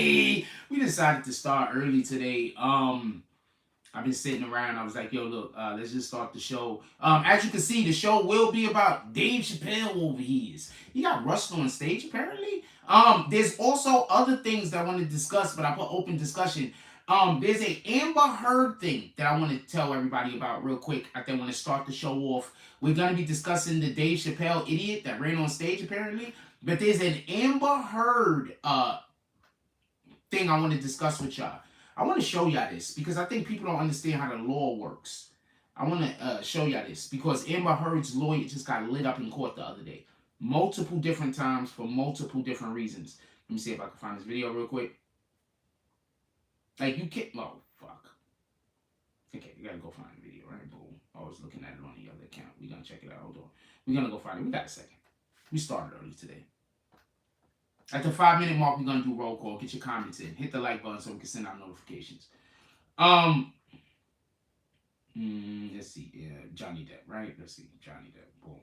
Hey, we decided to start early today. I've been sitting around. I was like, yo, look, let's just start the show. As you can see, the show will be about Dave Chappelle over here. He got rushed on stage, apparently. There's also other things that I want to discuss, but I put open discussion. There's a Amber Heard thing that I want to tell everybody about real quick. I think I want to start the show off. We're going to be discussing the Dave Chappelle idiot that ran on stage, apparently. But there's an Amber Heard thing I want to discuss with y'all. I want to show y'all this because I think people don't understand how the law works. I want to show y'all this because Amber Heard's lawyer just got lit up in court the other day. Multiple different times for multiple different reasons. Let me see if I can find this video real quick. Like, you can't... Oh, fuck. Okay, you gotta go find the video, right? Boom. I was looking at it on the other account. We're gonna check it out. Hold on. We're gonna go find it. We got a second. We started early today. At the 5-minute mark, we're gonna do roll call. Get your comments in. Hit the like button so we can send out notifications. Let's see. Yeah, Johnny Depp, right? Let's see. Johnny Depp. Boom.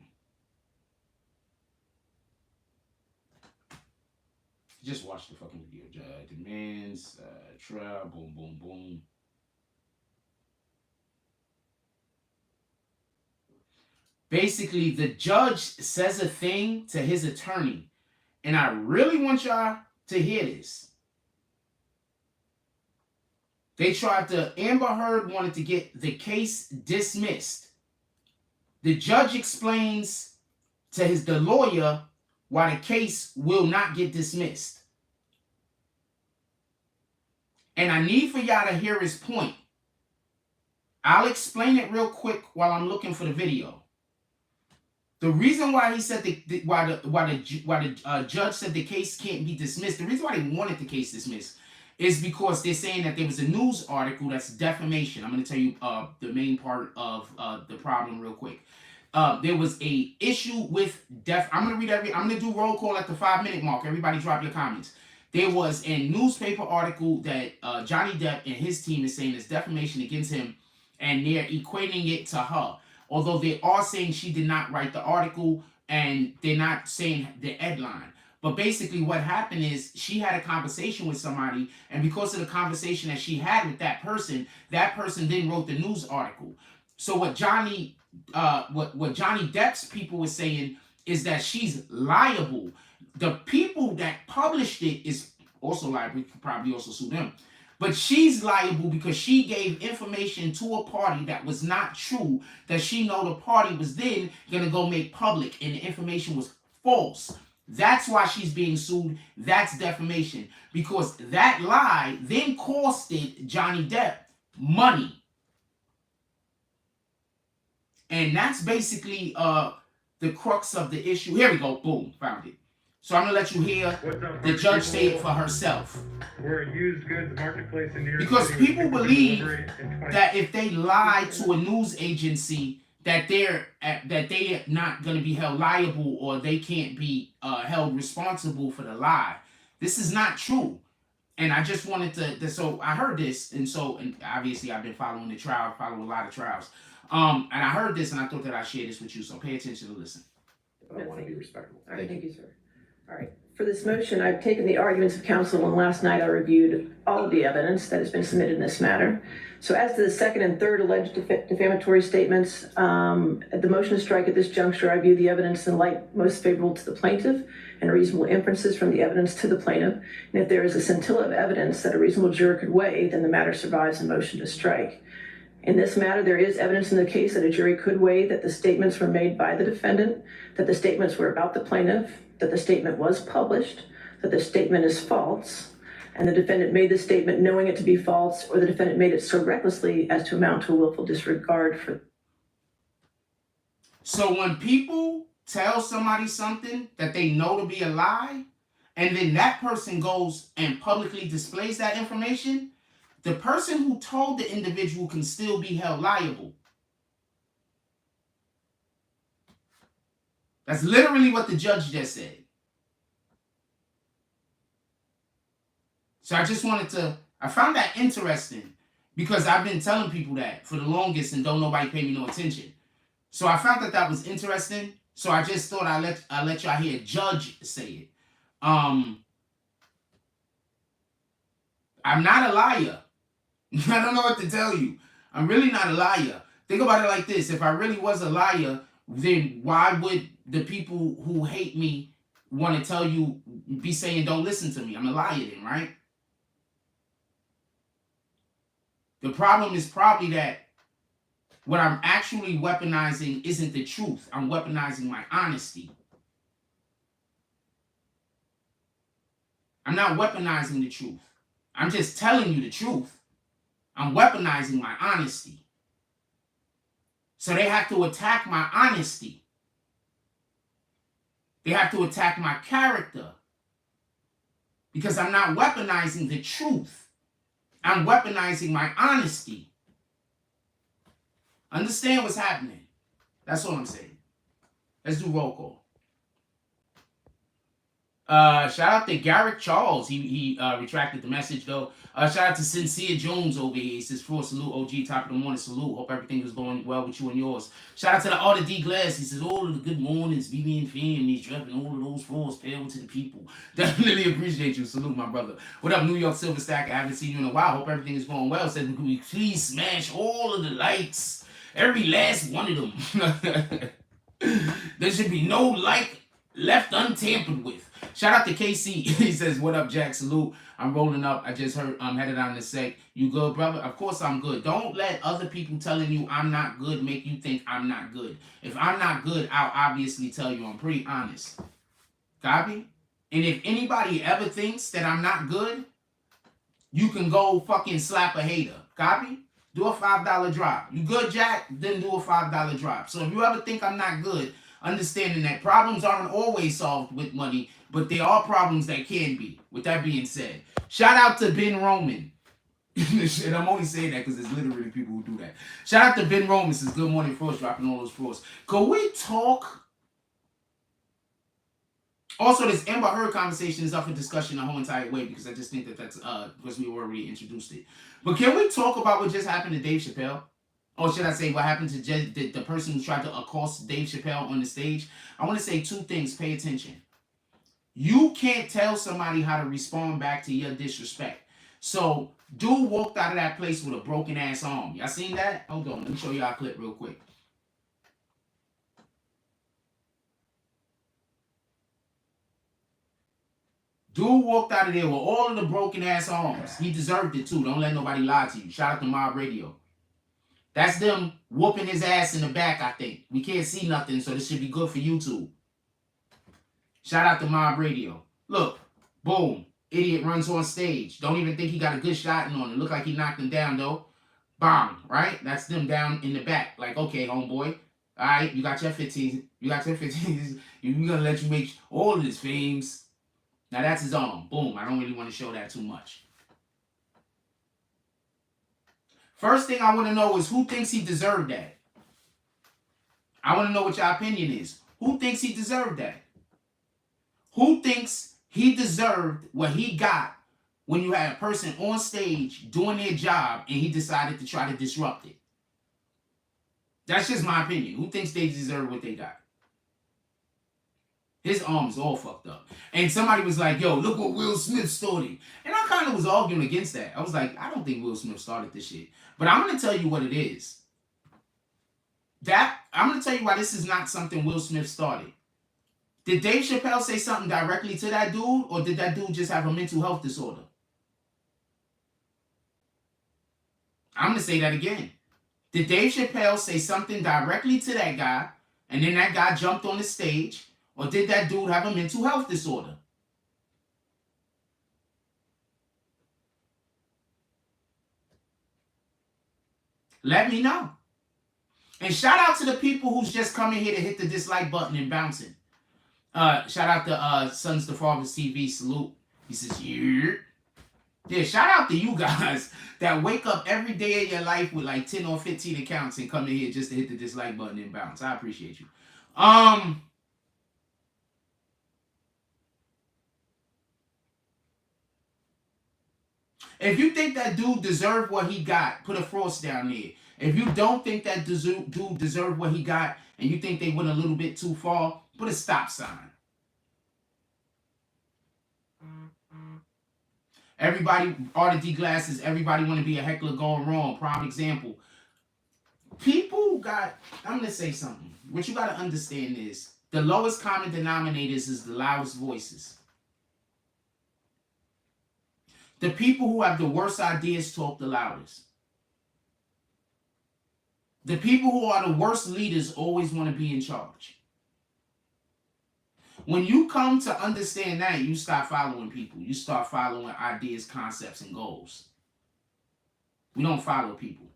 Just watch the fucking video. Demands, trial, boom, boom, boom. Basically, the judge says a thing to his attorney, and I really want y'all to hear this. They tried to, Amber Heard wanted to get the case dismissed. The judge explains to the lawyer why the case will not get dismissed. And I need for y'all to hear his point. I'll explain it real quick while I'm looking for the video. The reason why he said why the judge said the case can't be dismissed, the reason why they wanted the case dismissed is because they're saying that there was a news article that's defamation. I'm going to tell you the main part of the problem real quick. There was a issue with I'm going to read I'm going to do roll call at the 5-minute mark. Everybody drop your comments. There was a newspaper article that Johnny Depp and his team is saying is defamation against him, and they're equating it to her. Although they are saying she did not write the article, and they're not saying the headline. But basically what happened is she had a conversation with somebody, and because of the conversation that she had with that person then wrote the news article. So what Johnny Depp's people were saying is that she's liable. The people that published it is also liable. We could probably also sue them. But she's liable because she gave information to a party that was not true, that she know the party was then going to go make public, and the information was false. That's why she's being sued. That's defamation. Because that lie then costed Johnny Depp money. And that's basically the crux of the issue. Here we go. Boom. Found it. So I'm going to let you hear the judge say it for herself. We're a used goods marketplace in New York because City. People believe that if they lie to a news agency, that they're not going to be held liable, or they can't be held responsible for the lie. This is not true. And I just wanted to, so I heard this, and obviously I've been following the trial, following a lot of trials. And I heard this, and I thought that I'd share this with you, so pay attention and listen. I want to be respectful. All right, thank you, sir. All right. For this motion, I've taken the arguments of counsel, and last night I reviewed all of the evidence that has been submitted in this matter. So as to the second and third alleged defamatory statements, the motion to strike at this juncture, I view the evidence in light most favorable to the plaintiff and reasonable inferences from the evidence to the plaintiff. And if there is a scintilla of evidence that a reasonable juror could weigh, then the matter survives the motion to strike. In this matter, there is evidence in the case that a jury could weigh that the statements were made by the defendant, that the statements were about the plaintiff, that the statement was published, that the statement is false, and the defendant made the statement knowing it to be false, or the defendant made it so recklessly as to amount to a willful disregard for. So when people tell somebody something that they know to be a lie, and then that person goes and publicly displays that information, the person who told the individual can still be held liable. That's literally what the judge just said. So I just wanted to, I found that interesting because I've been telling people that for the longest and don't nobody pay me no attention. So I found that that was interesting. So I just thought I'd let y'all hear a judge say it. I'm not a liar. I don't know what to tell you. I'm really not a liar. Think about it like this. If I really was a liar, then why would the people who hate me want to tell you, be saying don't listen to me? I'm a liar then, right? The problem is probably that what I'm actually weaponizing isn't the truth. I'm weaponizing my honesty. I'm not weaponizing the truth. I'm just telling you the truth. I'm weaponizing my honesty. So they have to attack my honesty. They have to attack my character. Because I'm not weaponizing the truth. I'm weaponizing my honesty. Understand what's happening. That's all I'm saying. Let's do roll call. Shout out to Garrett Charles. He retracted the message though. Shout out to Sincere Jones over here. He says, "For salute, OG, top of the morning, salute. Hope everything is going well with you and yours." Shout out to the Arthur D. Glass. He says, "All of the good mornings, BB and families, dropping all of those floors, payable to the people." Definitely appreciate you. Salute, my brother. What up, New York Silver Stack? I haven't seen you in a while. Hope everything is going well. Said, "Could we please smash all of the likes, every last one of them." There should be no like left untampered with. Shout out to KC. He says, "What up, Jack? Salute. I'm rolling up. I just heard I'm headed on the sec. You good, brother?" Of course I'm good. Don't let other people telling you I'm not good make you think I'm not good. If I'm not good, I'll obviously tell you. I'm pretty honest. Copy? And if anybody ever thinks that I'm not good, you can go fucking slap a hater. Copy? Do a $5 drop. You good, Jack? Then do a $5 drop. So if you ever think I'm not good, understanding that problems aren't always solved with money, but there are problems that can be. With that being said, shout out to Ben Roman. And I'm only saying that because there's literally people who do that. Shout out to Ben Roman. Says, "Good morning, Frost," dropping all those frosts. Could we talk? Also, this Amber Heard conversation is up for discussion the whole entire way because I just think that that's because we already introduced it. But can we talk about what just happened to Dave Chappelle? Or should I say what happened to the person who tried to accost Dave Chappelle on the stage? I want to say two things. Pay attention. You can't tell somebody how to respond back to your disrespect. So, dude walked out of that place with a broken ass arm. Y'all seen that? Hold on. Let me show y'all a clip real quick. Dude walked out of there with all of the broken ass arms. He deserved it too. Don't let nobody lie to you. Shout out to Mob Radio. That's them whooping his ass in the back, I think. We can't see nothing, so this should be good for YouTube. Shout out to Mob Radio. Look, boom. Idiot runs on stage. Don't even think he got a good shot in on him. Look like he knocked him down, though. Bang, right? That's them down in the back. Like, okay, homeboy. All right, you got your 15. You got your 15. We're going to let you make all of his fames. Now, that's his arm. Boom. I don't really want to show that too much. First thing I want to know is who thinks he deserved that? I want to know what your opinion is. Who thinks he deserved that? Who thinks he deserved what he got when you had a person on stage doing their job and he decided to try to disrupt it? That's just my opinion. Who thinks they deserve what they got? His arm's all fucked up. And somebody was like, "Yo, look what Will Smith started." And I kind of was arguing against that. I was like, I don't think Will Smith started this shit. But I'm going to tell you what it is. I'm going to tell you why this is not something Will Smith started. Did Dave Chappelle say something directly to that dude, or did that dude just have a mental health disorder? I'm going to say that again. Did Dave Chappelle say something directly to that guy, and then that guy jumped on the stage, or did that dude have a mental health disorder? Let me know. And shout out to the people who's just coming here to hit the dislike button and bouncing. Shout out to Sons to Fathers TV. Salute. He says, yeah. Yeah, shout out to you guys that wake up every day of your life with like 10 or 15 accounts and come in here just to hit the dislike button and bounce. I appreciate you. If you think that dude deserved what he got, put a frost down there. If you don't think that dude deserved what he got and you think they went a little bit too far, put a stop sign. Everybody, Arthur D. Glasses, everybody want to be a heckler going wrong. Prime example. People got, I'm going to say something. What you got to understand is the lowest common denominators is the loudest voices. The people who have the worst ideas talk the loudest. The people who are the worst leaders always want to be in charge. When you come to understand that, you start following people. You start following ideas, concepts, and goals. We don't follow people.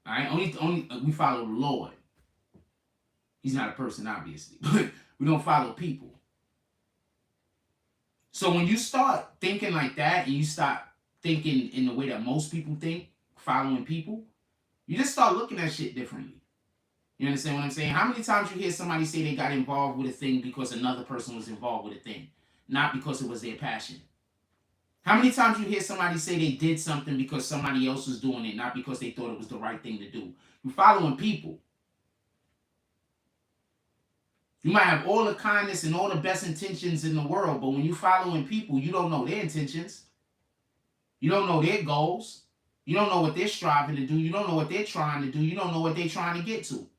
All right? Only we follow the Lord. He's not a person, obviously, but we don't follow people. So when you start thinking like that, and you start thinking in the way that most people think, following people, you just start looking at shit differently. You understand what I'm saying? How many times you hear somebody say they got involved with a thing because another person was involved with a thing, not because it was their passion? How many times you hear somebody say they did something because somebody else was doing it, not because they thought it was the right thing to do? You're following people. You might have all the kindness and all the best intentions in the world, but when you're following people, you don't know their intentions. You don't know their goals. You don't know what they're striving to do. You don't know what they're trying to do. You don't know what they're trying to get to.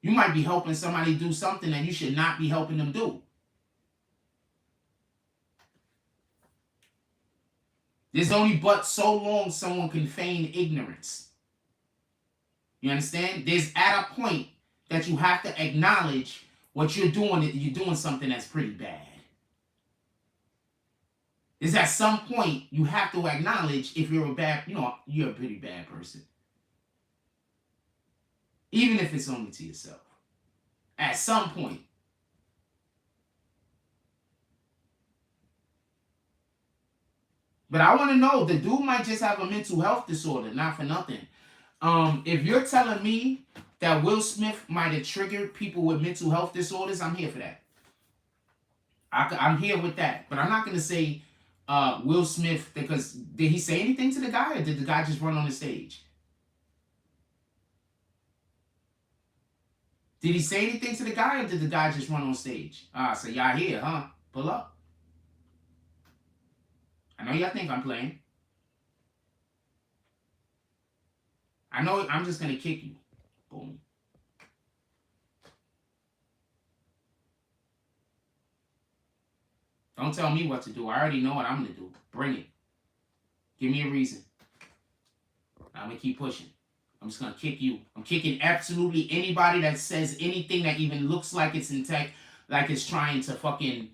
You might be helping somebody do something that you should not be helping them do. There's only but so long someone can feign ignorance. You understand? There's at a point that you have to acknowledge what you're doing something that's pretty bad. Is at some point you have to acknowledge if you're you're a pretty bad person. Even if it's only to yourself. At some point. But I want to know, the dude might just have a mental health disorder, not for nothing. If you're telling me that Will Smith might have triggered people with mental health disorders, I'm here for that. I'm here with that. But I'm not going to say Will Smith, because did he say anything to the guy, or did the guy just run on the stage? Did he say anything to the guy, or did the guy just run on stage? So y'all here, huh? Pull up. I know y'all think I'm playing. I know I'm just going to kick you. Boom. Don't tell me what to do. I already know what I'm going to do. Bring it. Give me a reason. I'm going to keep pushing. I'm just going to kick you. I'm kicking absolutely anybody that says anything that even looks like it's intact, like it's trying to fucking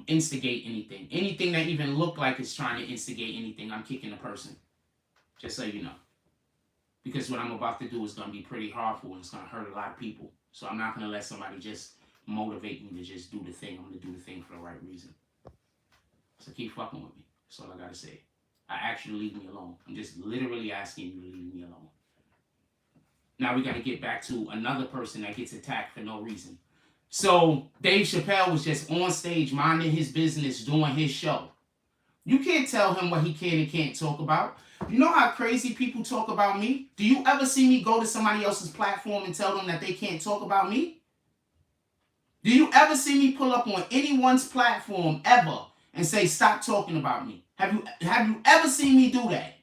instigate anything. Anything that even look like it's trying to instigate anything, I'm kicking a person. Just so you know. Because what I'm about to do is going to be pretty harmful, and it's going to hurt a lot of people. So I'm not going to let somebody just motivate me to just do the thing. I'm going to do the thing for the right reason. So keep fucking with me. That's all I got to say. Actually leave me alone. I'm just literally asking you to leave me alone. Now we got to get back to another person that gets attacked for no reason. So Dave Chappelle was just on stage minding his business, doing his show. You can't tell him what he can and can't talk about. You know how crazy people talk about me? Do you ever see me go to somebody else's platform and tell them that they can't talk about me? Do you ever see me pull up on anyone's platform ever and say, stop talking about me? Have you ever seen me do that?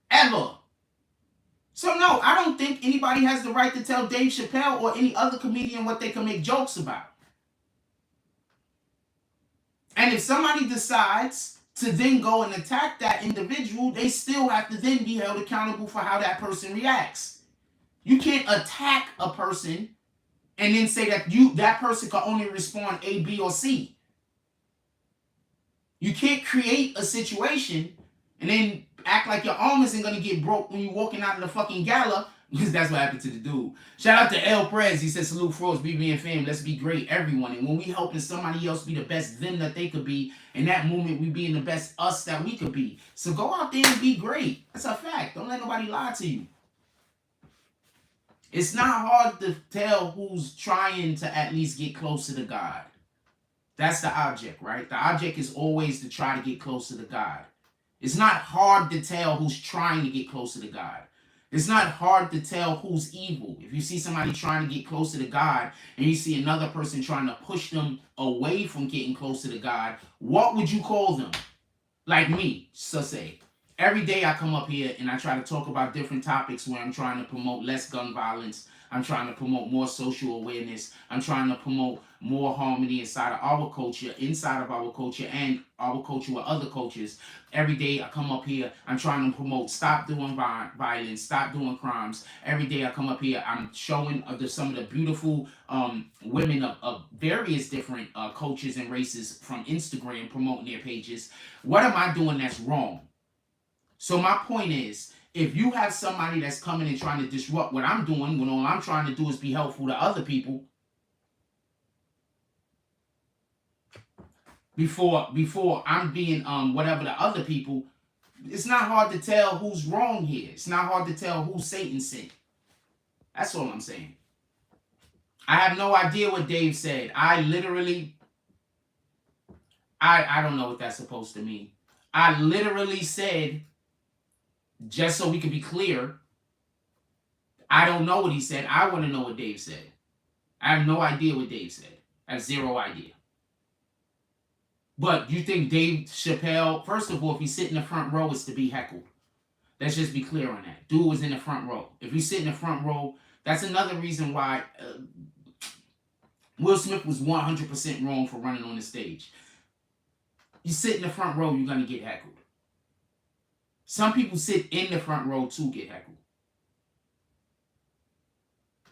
Ever? So no, I don't think anybody has the right to tell Dave Chappelle or any other comedian what they can make jokes about. And if somebody decides to then go and attack that individual, they still have to then be held accountable for how that person reacts. You can't attack a person and then say that that person can only respond A, B, or C. You can't create a situation and then act like your arm isn't going to get broke when you're walking out of the fucking gala, because that's what happened to the dude. Shout out to El Prez. He said, salute Froze, BBN fam. Let's be great, everyone. And when we helping somebody else be the best them that they could be, in that moment, we being the best us that we could be. So go out there and be great. That's a fact. Don't let nobody lie to you. It's not hard to tell who's trying to at least get closer to God. That's the object, right? The object is always to try to get closer to God. It's not hard to tell who's trying to get closer to God. It's not hard to tell who's evil. If you see somebody trying to get closer to God and you see another person trying to push them away from getting closer to God, what would you call them? Like me, so say. Every day I come up here and I try to talk about different topics where I'm trying to promote less gun violence. I'm trying to promote more social awareness. I'm trying to promote more harmony inside of our culture, and our culture with other cultures. Every day I come up here, I'm trying to promote stop doing violence, stop doing crimes. Every day I come up here, I'm showing some of the beautiful women of various different cultures and races from Instagram promoting their pages. What am I doing that's wrong? So my point is, if you have somebody that's coming and trying to disrupt what I'm doing, when all I'm trying to do is be helpful to other people, before I'm being whatever to other people, it's not hard to tell who's wrong here. It's not hard to tell who Satan sent. That's all I'm saying. I have no idea what Dave said. I don't know what that's supposed to mean. I literally said, just so we can be clear, I don't know what he said. I want to know what Dave said. I have no idea what Dave said. I have zero idea. But you think Dave Chappelle, first of all, if he sit in the front row, it's to be heckled. Let's just be clear on that. Dude was in the front row. If you sit in the front row, that's another reason why Will Smith was 100% wrong for running on the stage. You sit in the front row, you're going to get heckled. Some people sit in the front row to get heckled.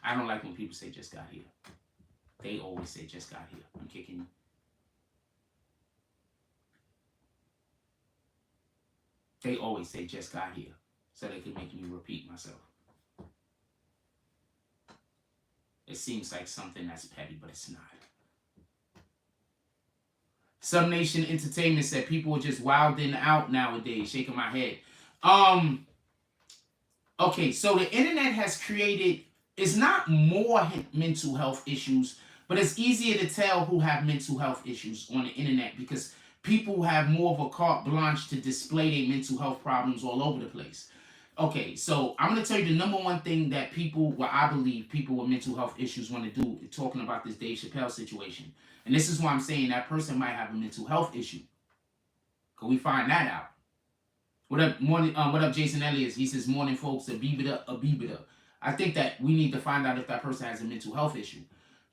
I don't like when people say just got here. They always say just got here. I'm kicking you. They always say just got here so they can make me repeat myself. It seems like something that's petty, but it's not. Some Nation Entertainment said people are just wilding out nowadays, shaking my head. Okay, so the internet has created, it's not more mental health issues, but it's easier to tell who have mental health issues on the internet because people have more of a carte blanche to display their mental health problems all over the place. Okay, so I'm going to tell you the number one thing that I believe people with mental health issues want to do, talking about this Dave Chappelle situation. And this is why I'm saying that person might have a mental health issue. Can we find that out? What up, morning? What up, Jason Elliott? He says, morning, folks, a beebida. I think that we need to find out if that person has a mental health issue.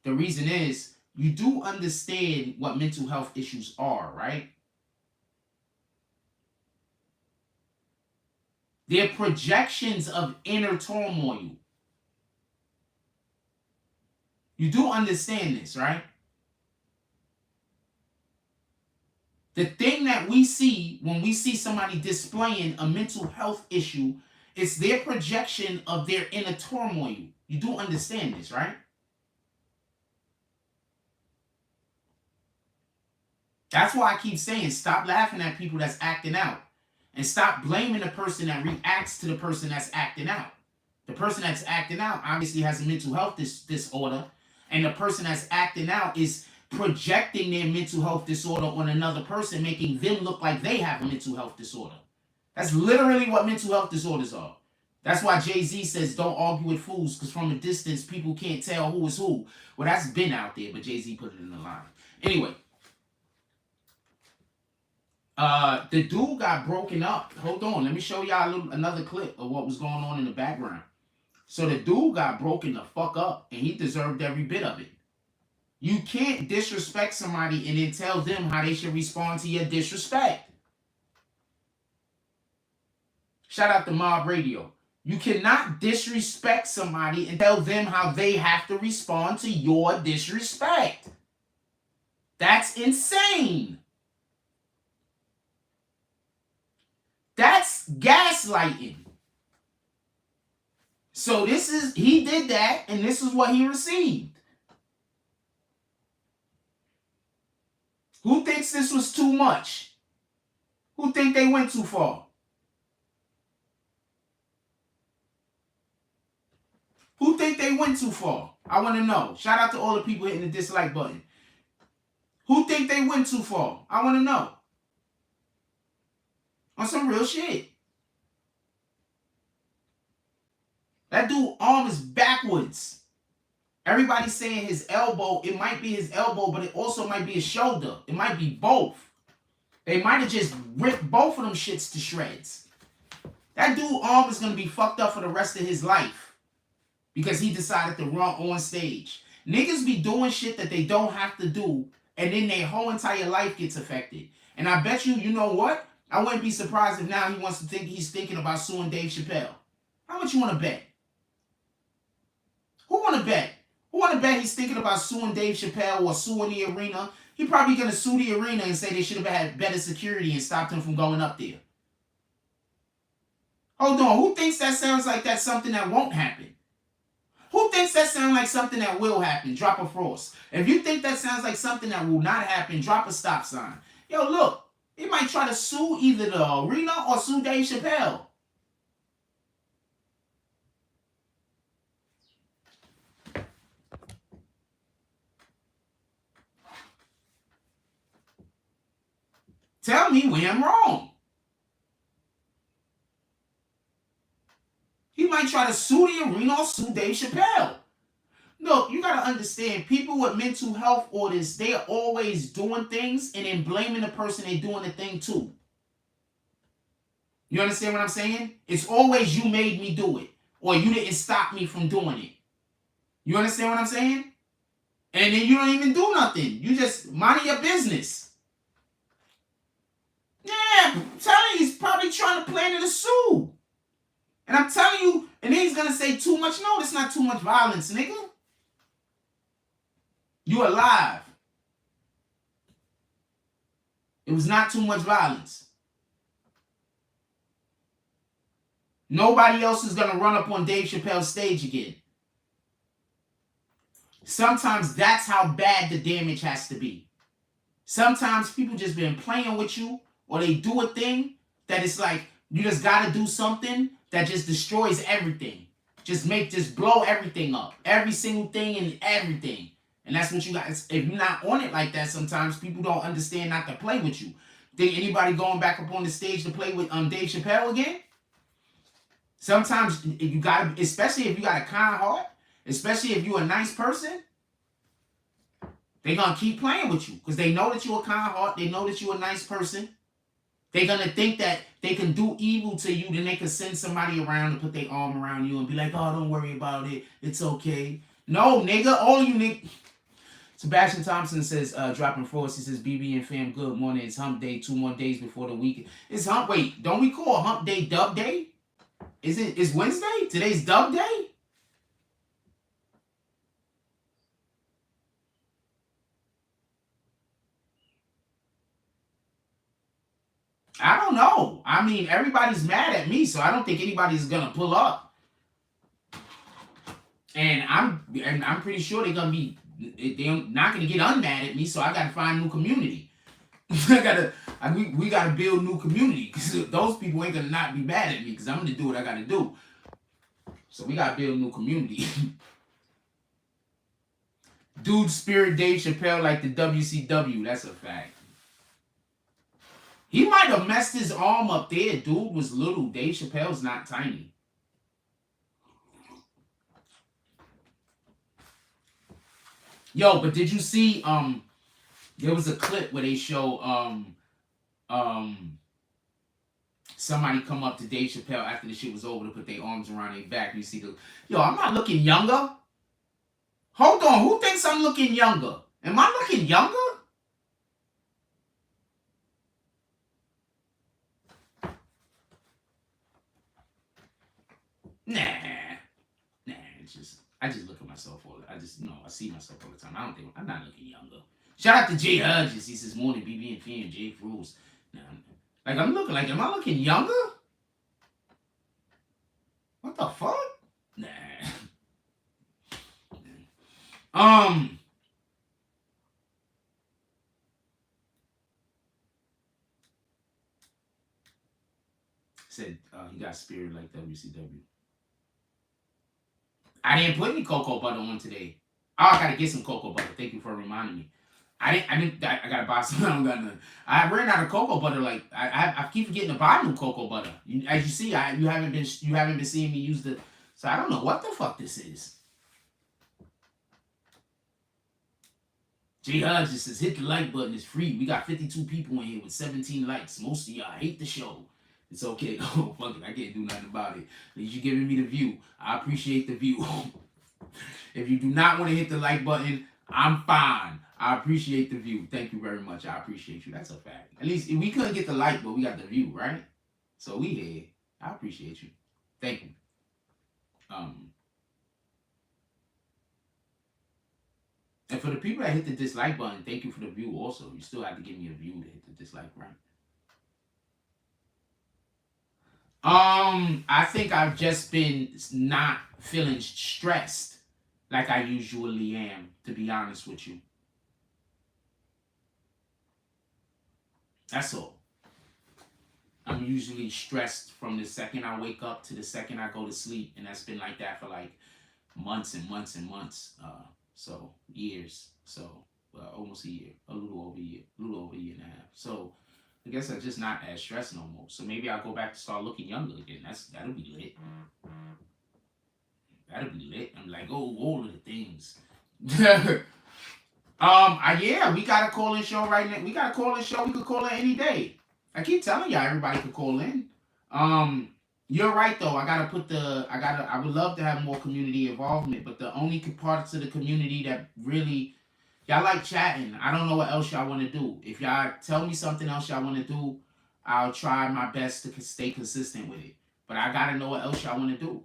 The reason is, you do understand what mental health issues are, right? They're projections of inner turmoil. You do understand this, right? The thing that we see when we see somebody displaying a mental health issue, it's their projection of their inner turmoil. You do understand this, right? That's why I keep saying stop laughing at people that's acting out. And stop blaming the person that reacts to the person that's acting out. The person that's acting out obviously has a mental health disorder. And the person that's acting out is projecting their mental health disorder on another person, making them look like they have a mental health disorder. That's literally what mental health disorders are. That's why Jay-Z says don't argue with fools, because from a distance, people can't tell who is who. Well, that's been out there, but Jay-Z put it in the line. Anyway. The dude got broken up. Hold on, let me show y'all another clip of what was going on in the background. So the dude got broken the fuck up, and he deserved every bit of it. You can't disrespect somebody and then tell them how they should respond to your disrespect. Shout out to Mob Radio. You cannot disrespect somebody and tell them how they have to respond to your disrespect. That's insane. That's gaslighting. So he did that, and this is what he received. Who thinks this was too much? Who think they went too far? Who think they went too far? I want to know. Shout out to all the people hitting the dislike button. Who think they went too far? I want to know. On some real shit. That dude's arm is backwards. Everybody's saying his elbow. It might be his elbow, but it also might be his shoulder. It might be both. They might have just ripped both of them shits to shreds. That dude's arm is going to be fucked up for the rest of his life because he decided to run on stage. Niggas be doing shit that they don't have to do, and then their whole entire life gets affected. And I bet you, you know what? I wouldn't be surprised if now he's thinking about suing Dave Chappelle. How much you want to bet? Who want to bet? Who want to bet he's thinking about suing Dave Chappelle or suing the arena? He probably going to sue the arena and say they should have had better security and stopped him from going up there. Hold on. Who thinks that sounds like that's something that won't happen? Who thinks that sounds like something that will happen? Drop a frost. If you think that sounds like something that will not happen, drop a stop sign. Yo, look. He might try to sue either the arena or sue Dave Chappelle. Tell me when I'm wrong. He might try to sue the arena or sue Dave Chappelle. Look, you got to understand, people with mental health orders, they are always doing things and then blaming the person they're doing the thing to. You understand what I'm saying? It's always you made me do it, or you didn't stop me from doing it. You understand what I'm saying? And then you don't even do nothing. You just mind your business. Yeah, I'm telling you, he's probably trying to plan to sue. And I'm telling you, and then he's going to say too much. No, it's not too much violence, nigga. You alive. It was not too much violence. Nobody else is going to run up on Dave Chappelle's stage again. Sometimes that's how bad the damage has to be. Sometimes people just been playing with you, or they do a thing that it's like you just got to do something that just destroys everything. Just blow everything up. Every single thing and everything. And that's what you got. If you're not on it like that, sometimes people don't understand not to play with you. Think anybody going back up on the stage to play with Dave Chappelle again? Sometimes you got to, especially if you got a kind heart, especially if you're a nice person, they're going to keep playing with you because they know that you're a kind heart. They know that you're a nice person. They're going to think that they can do evil to you, then they can send somebody around and put their arm around you and be like, oh, don't worry about it. It's okay. No, nigga, all of you niggas. Sebastian Thompson says, dropping frost, he says, BB and fam, good morning. It's hump day, 2 more days before the weekend. It's hump, wait, don't we call hump day dub day? It's Wednesday? Today's dub day? I don't know. I mean, everybody's mad at me, so I don't think anybody's gonna pull up. And I'm pretty sure they're not gonna get unmad at me, so I gotta find a new community. We gotta build new community because those people ain't gonna not be mad at me because I'm gonna do what I gotta do. So we gotta build a new community. Dude, spirit Dave Chappelle like the WCW. That's a fact. He might have messed his arm up there. Dude was little. Dave Chappelle's not tiny. Yo, but did you see there was a clip where they show somebody come up to Dave Chappelle after the shit was over to put their arms around their back. You see yo, I'm not looking younger. Hold on, who thinks I'm looking younger? Am I looking younger? Nah, it's just I just look at myself all the I see myself all the time. I don't think I'm not looking younger. Shout out to Jay Hudges. He says morning BB and Fam, Jay Rules. Nah, like I'm looking like, am I looking younger? What the fuck? Nah. Said he got spirit like WCW. I didn't put any cocoa butter on today. Oh, I gotta get some cocoa butter. Thank you for reminding me. I gotta buy some. I don't got none. I ran out of cocoa butter. Like I keep forgetting to buy new cocoa butter. As you see, you haven't been seeing me use So I don't know what the fuck this is. J. Hodges says, hit the like button. It's free. We got 52 people in here with 17 likes. Most of y'all hate the show. It's okay. Oh, fuck it. I can't do nothing about it. At least you're giving me the view. I appreciate the view. If you do not want to hit the like button, I'm fine. I appreciate the view. Thank you very much. I appreciate you. That's a fact. At least we couldn't get the like, but we got the view, right? So we here. I appreciate you. Thank you. And for the people that hit the dislike button, thank you for the view also. You still have to give me a view to hit the dislike, right? I think I've just been not feeling stressed like I usually am, to be honest with you. That's all. I'm usually stressed from the second I wake up to the second I go to sleep, and that's been like that for like months and months and months. So years. So almost a year, a little over a year and a half. So I guess I'm just not as stressed no more. So maybe I'll go back to start looking younger again. That'll be lit. That'll be lit. I'm like, oh, all of the things. Yeah, we got a call-in show right now. We got a call-in show. We could call in any day. I keep telling y'all everybody could call in. You're right though. I would love to have more community involvement, but the only parts of the community that really y'all like chatting. I don't know what else y'all want to do. If y'all tell me something else y'all want to do, I'll try my best to stay consistent with it. But I gotta know what else y'all want to do.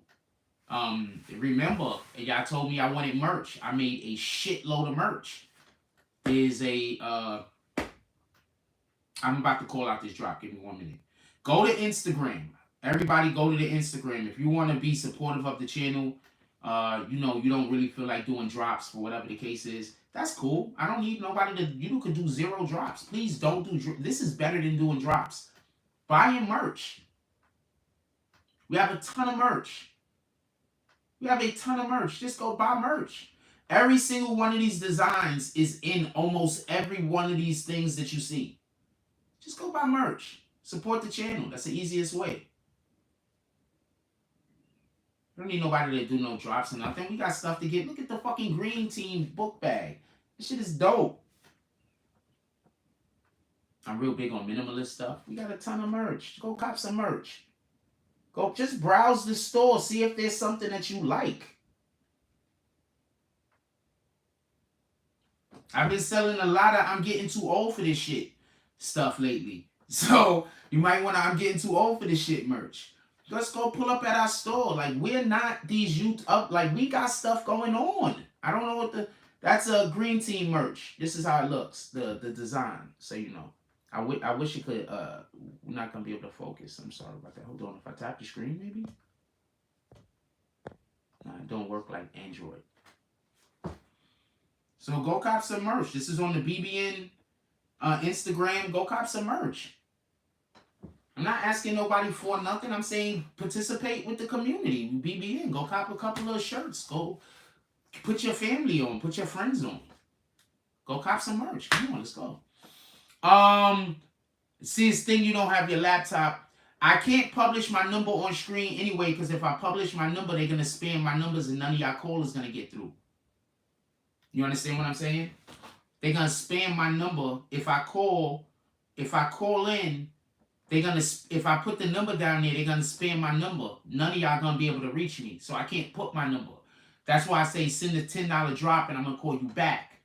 Remember, y'all told me I wanted merch. I made a shitload of merch. There's a I'm about to call out this drop. Give me 1 minute. Go to Instagram. Everybody go to the Instagram. If you want to be supportive of the channel, you don't really feel like doing drops for whatever the case is, that's cool. I don't need nobody to, you could do 0 drops. Please don't do, this is better than doing drops. Buying merch. We have a ton of merch. Just go buy merch. Every single one of these designs is in almost every one of these things that you see. Just go buy merch. Support the channel. That's the easiest way. I don't need nobody to do no drops or nothing. We got stuff to get. Look at the fucking green team book bag. This shit is dope. I'm real big on minimalist stuff. We got a ton of merch. Go cop some merch. Go just browse the store. See if there's something that you like. I've been selling a lot of I'm getting too old for this shit stuff lately. So you might want to I'm getting too old for this shit merch. Let's go pull up at our store. Like, we're not these youth up. Like, we got stuff going on. I don't know what that's a green team merch. This is how it looks, the design. So, you know, I wish it could, we're not going to be able to focus. I'm sorry about that. Hold on. If I tap the screen, maybe? Nah, it don't work like Android. So go cop some merch. This is on the BBN Instagram. Go cop some merch. I'm not asking nobody for nothing. I'm saying participate with the community. BBN. Go cop a couple of shirts. Go put your family on. Put your friends on. Go cop some merch. Come on, let's go. See this thing, you don't have your laptop. I can't publish my number on screen anyway, because if I publish my number, they're going to spam my numbers and none of y'all callers going to get through. You understand what I'm saying? They're going to spam my number. If I call in, they're going to, if I put the number down there, they're going to spam my number. None of y'all going to be able to reach me. So I can't put my number. That's why I say send a $10 drop and I'm going to call you back.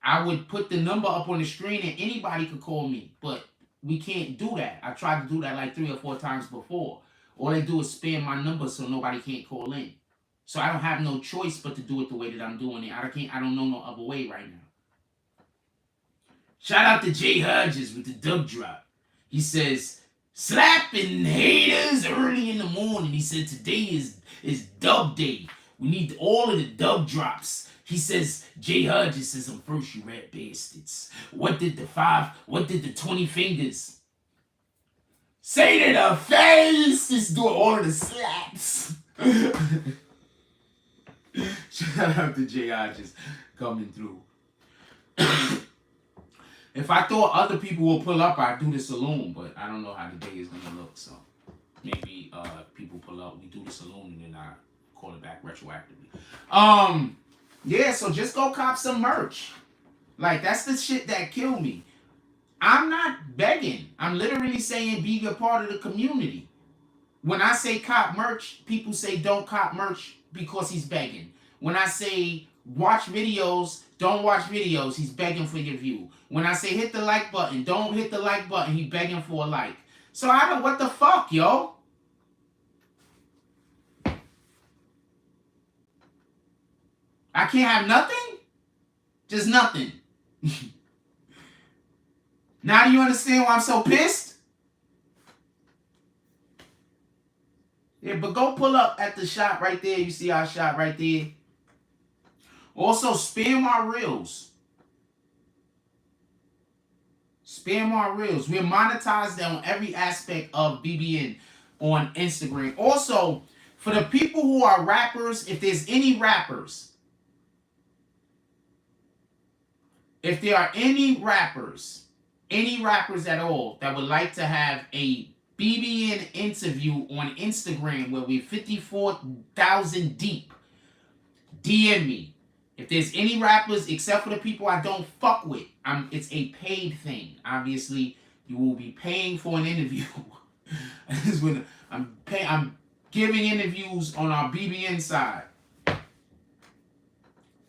I would put the number up on the screen and anybody could call me. But we can't do that. I tried to do that like 3 or 4 times before. All they do is spam my number so nobody can't call in. So I don't have no choice but to do it the way that I'm doing it. I don't know no other way right now. Shout out to Jay Hodges with the dub drop. He says, slapping haters early in the morning. He said, today is dub day. We need all of the dub drops. He says, Jay Hodges says, I'm first, you rat bastards. What did the 20 fingers say to the face? Just do all of the slaps. Shout out to Jay Hodges coming through. If I thought other people will pull up, I'd do the saloon, but I don't know how the day is going to look. So maybe if people pull up, we do the saloon, and then I call it back retroactively. Yeah, so just go cop some merch. Like, that's the shit that killed me. I'm not begging. I'm literally saying be a part of the community. When I say cop merch, people say don't cop merch because he's begging. When I say watch videos, don't watch videos, he's begging for your view. When I say hit the like button, don't hit the like button, he's begging for a like. So I don't, what the fuck, yo? I can't have nothing? Just nothing. Now do you understand why I'm so pissed? Yeah, but go pull up at the shop right there. You see our shop right there. Also, spam our reels. Spam our reels. We're monetized on every aspect of BBN on Instagram. Also, for the people who are rappers, if there's any rappers, if there are any rappers at all that would like to have a BBN interview on Instagram where we're 54,000 deep, DM me. If there's any rappers, except for the people I don't fuck with, it's a paid thing. Obviously, you will be paying for an interview. I'm giving interviews on our BBN side.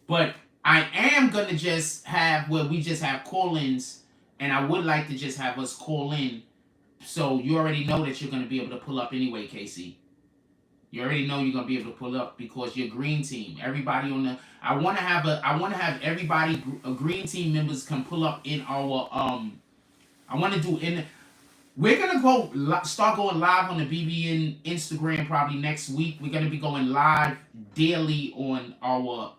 But I am going to just have where we just have call-ins, and I would like to just have us call in. So you already know that you're going to be able to pull up anyway, KC. You already know you're going to be able to pull up because you're green team. Everybody on the... I want to have everybody, green team members can pull up in our... I want to do... We're going to start going live on the BBN Instagram probably next week. We're going to be going live daily on our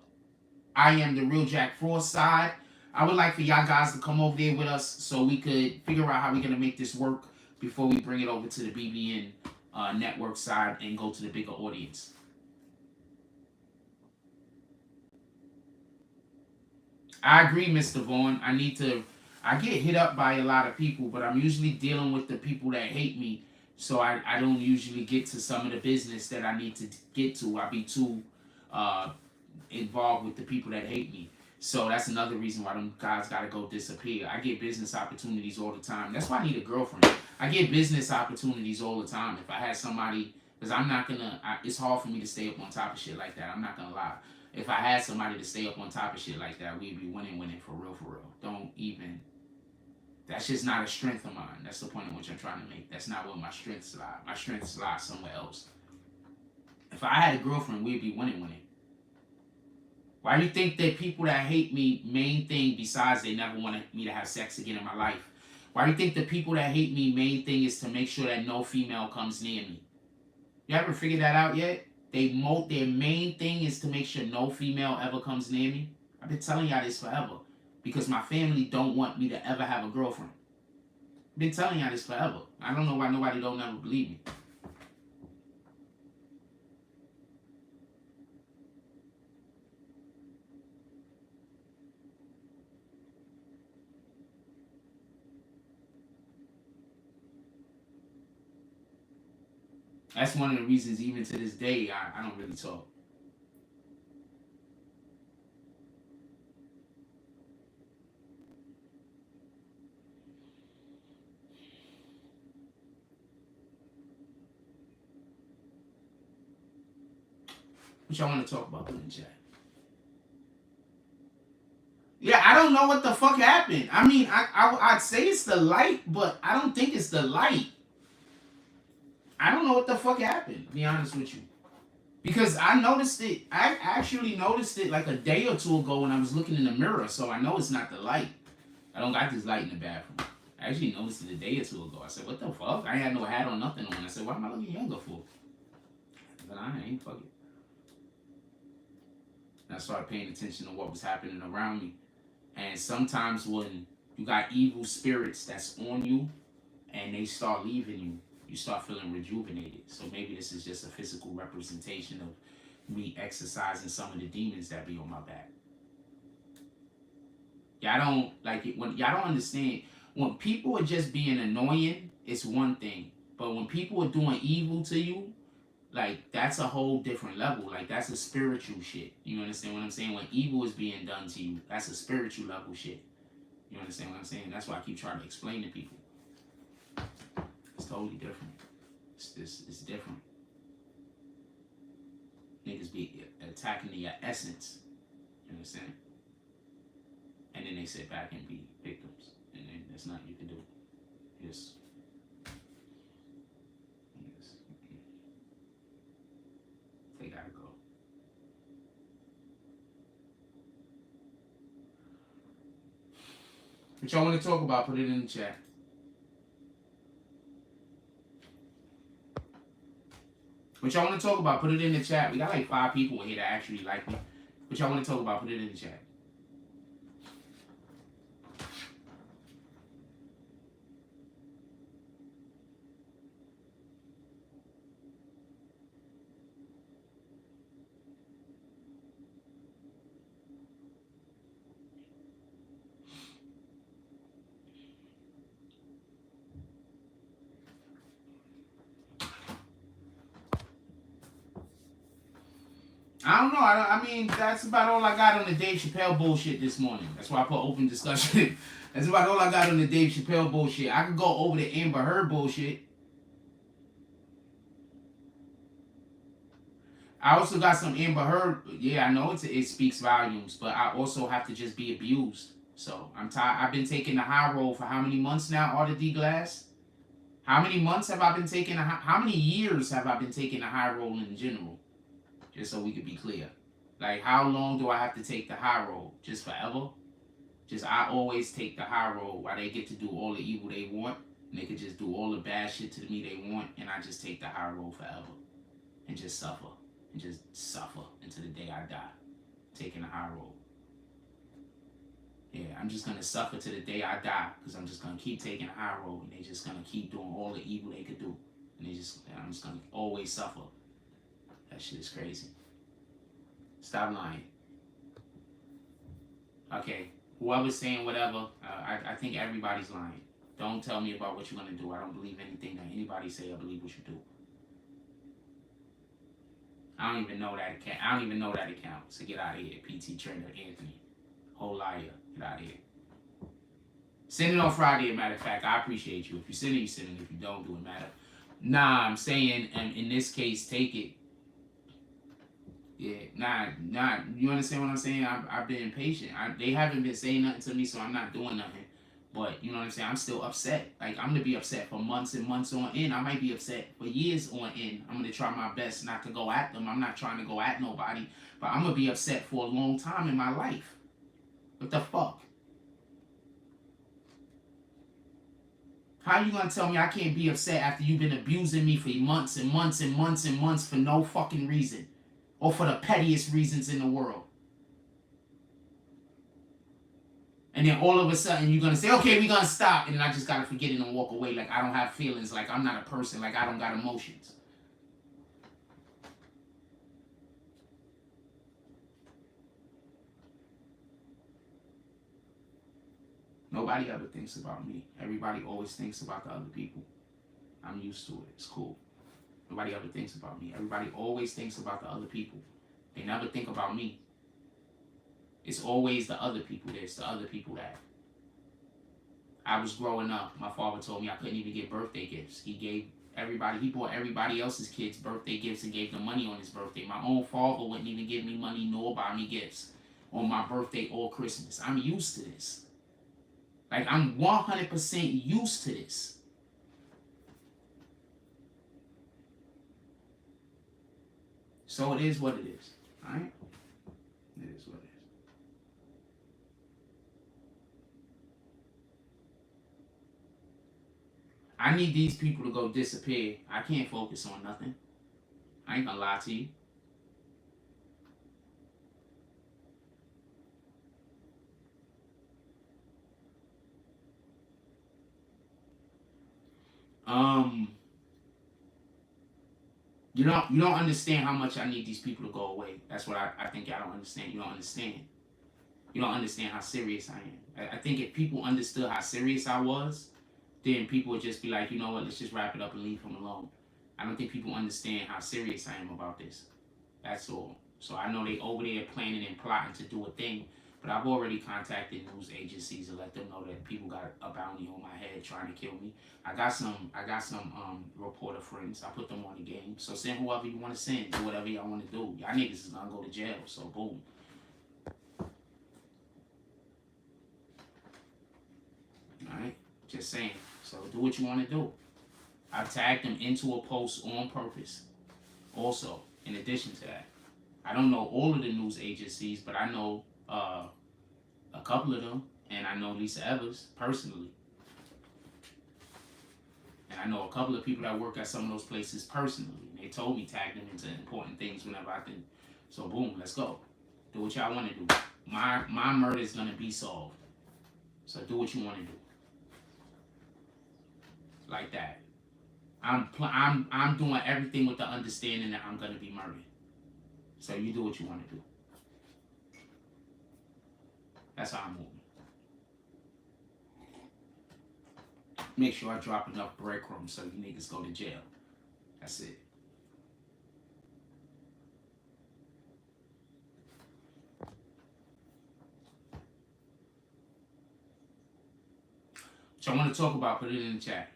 I Am The Real Jack Frost side. I would like for y'all guys to come over there with us so we could figure out how we're going to make this work before we bring it over to the BBN network side and go to the bigger audience. I agree, Mr. Vaughn. I get hit up by a lot of people, but I'm usually dealing with the people that hate me, so I don't usually get to some of the business that I need to get to. I be too involved with the people that hate me. So that's another reason why them guys gotta go disappear. I get business opportunities all the time. That's why I need a girlfriend. I get business opportunities all the time. If I had somebody, because I'm not gonna, it's hard for me to stay up on top of shit like that. I'm not gonna lie. If I had somebody to stay up on top of shit like that, we'd be winning for real, for real. Don't even, that's just not a strength of mine. That's the point of which I'm trying to make. That's not where my strengths lie. My strengths lie somewhere else. If I had a girlfriend, we'd be winning. Why do you think that people that hate me, main thing besides they never wanted me to have sex again in my life? Why do you think the people that hate me, main thing is to make sure that no female comes near me? You ever figured that out yet? Their main thing is to make sure no female ever comes near me. I've been telling y'all this forever because my family don't want me to ever have a girlfriend. I've been telling y'all this forever. I don't know why nobody don't ever believe me. That's one of the reasons, even to this day, I don't really talk. What y'all want to talk about in the chat? Yeah, I don't know what the fuck happened. I mean, I'd say it's the light, but I don't think it's the light. I don't know what the fuck happened, to be honest with you. Because I noticed it, I actually noticed it like a day or two ago when I was looking in the mirror, so I know it's not the light. I don't got this light in the bathroom. I actually noticed it a day or two ago. I said, what the fuck? I had no hat or nothing on. I said, why am I looking younger for? But I ain't, fuck it. And I started paying attention to what was happening around me. And sometimes when you got evil spirits that's on you and they start leaving you, you start feeling rejuvenated. So maybe this is just a physical representation of me exercising some of the demons that be on my back. Y'all don't like it when y'all don't understand. When people are just being annoying, it's one thing. But when people are doing evil to you, like that's a whole different level. Like that's a spiritual shit. You understand what I'm saying? When evil is being done to you, that's a spiritual level shit. You understand what I'm saying? That's why I keep trying to explain to people. It's totally different. It's different. Niggas be attacking your essence. You understand? And then they sit back and be victims. And then there's nothing you can do. Yes. They gotta go. What y'all want to talk about, put it in the chat. What y'all want to talk about, put it in the chat. We got like 5 people in here that actually like me. What y'all want to talk about, put it in the chat. I don't know. I mean, that's about all I got on the Dave Chappelle bullshit this morning. That's why I put open discussion. That's about all I got on the Dave Chappelle bullshit. I could go over the Amber Heard bullshit. I also got some Amber Heard. Yeah, I know it speaks volumes, but I also have to just be abused. So I'm tired. I've been taking the high road for how many months now, Arthur D. Glass? How many months have I been taking how many years have I been taking the high road in general? Just so we could be clear. Like, how long do I have to take the high road? Just forever? Just I always take the high road while they get to do all the evil they want. And they could just do all the bad shit to me they want. And I just take the high road forever. And just suffer. And just suffer until the day I die. Taking the high road. Yeah, I'm just going to suffer to the day I die. Because I'm just going to keep taking the high road. And they just going to keep doing all the evil they could do. And I'm just going to always suffer. That shit is crazy. Stop lying. Okay, whoever's saying whatever, I think everybody's lying. Don't tell me about what you're going to do. I don't believe anything that anybody say. I believe what you do. I don't even know that account. I don't even know that account. So get out of here, PT Trainer Anthony. Whole liar. Get out of here. Send it on Friday, as a matter of fact. I appreciate you. If you send it, you send it. If you don't, do it matter. Nah, I'm saying, in this case, take it. Yeah, nah. You understand what I'm saying? I've been impatient. They haven't been saying nothing to me, so I'm not doing nothing. But you know what I'm saying? I'm still upset. Like, I'm gonna be upset for months and months on end. I might be upset for years on end. I'm gonna try my best not to go at them. I'm not trying to go at nobody, but I'm gonna be upset for a long time in my life. What the fuck? How you gonna tell me I can't be upset after you've been abusing me for months and months and months and months for no fucking reason? Or for the pettiest reasons in the world. And then all of a sudden you're going to say, okay, we're going to stop. And then I just got to forget it and walk away like I don't have feelings, like I'm not a person, like I don't got emotions. Nobody ever thinks about me. Everybody always thinks about the other people. I'm used to it. It's cool. Nobody ever thinks about me. Everybody always thinks about the other people. They never think about me. It's always the other people. There's the other people that. I was growing up. My father told me I couldn't even get birthday gifts. He bought everybody else's kids birthday gifts and gave them money on his birthday. My own father wouldn't even give me money nor buy me gifts on my birthday or Christmas. I'm used to this. Like, I'm 100% used to this. So it is what it is. Alright? It is what it is. I need these people to go disappear. I can't focus on nothing. I ain't gonna lie to you. You don't understand how much I need these people to go away. That's what I think y'all don't understand. You don't understand. You don't understand how serious I am. I think if people understood how serious I was, then people would just be like, you know what, let's just wrap it up and leave him alone. I don't think people understand how serious I am about this. That's all. So I know they over there planning and plotting to do a thing, but I've already contacted news agencies to let them know that people got a bounty on my head trying to kill me. I got some reporter friends. I put them on the game. So send whoever you want to send. Do whatever y'all want to do. Y'all niggas is gonna go to jail. So boom. Alright? Just saying. So do what you want to do. I tagged them into a post on purpose. Also, in addition to that, I don't know all of the news agencies, but I know a couple of them, and I know Lisa Evers personally. And I know a couple of people that work at some of those places personally. And they told me tag them into important things whenever I think. So boom, let's go. Do what y'all want to do. My murder is gonna be solved. So do what you want to do. Like that. I'm doing everything with the understanding that I'm gonna be murdered. So you do what you want to do. That's how I'm moving. Make sure I drop enough breadcrumbs so you niggas go to jail. That's it. What y'all want to talk about, put it in the chat.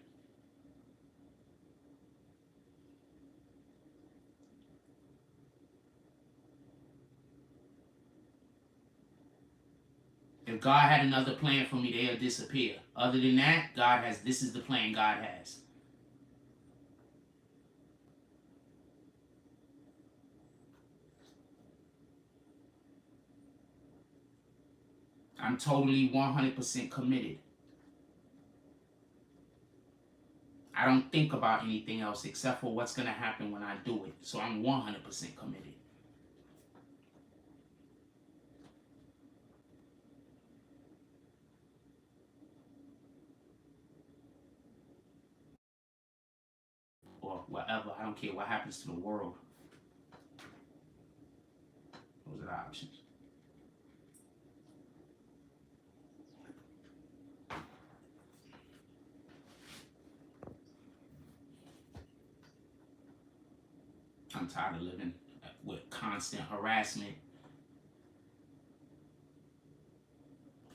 If God had another plan for me, they'll disappear. Other than that, this is the plan God has. I'm totally 100% committed. I don't think about anything else except for what's going to happen when I do it. So I'm 100% committed. Or whatever. I don't care what happens to the world. Those are the options. I'm tired of living with constant harassment.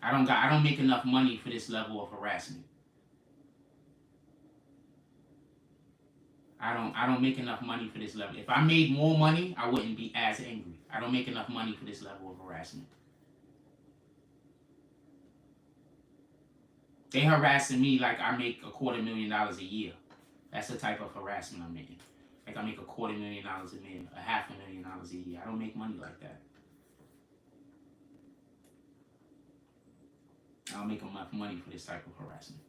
I don't make enough money for this level of harassment. I don't make enough money for this level. If I made more money, I wouldn't be as angry. I don't make enough money for this level of harassment. They harassing me like I make $250,000 a year. That's the type of harassment I'm making. Like I make $250,000 a year, $500,000 a year. I don't make money like that. I don't make enough money for this type of harassment.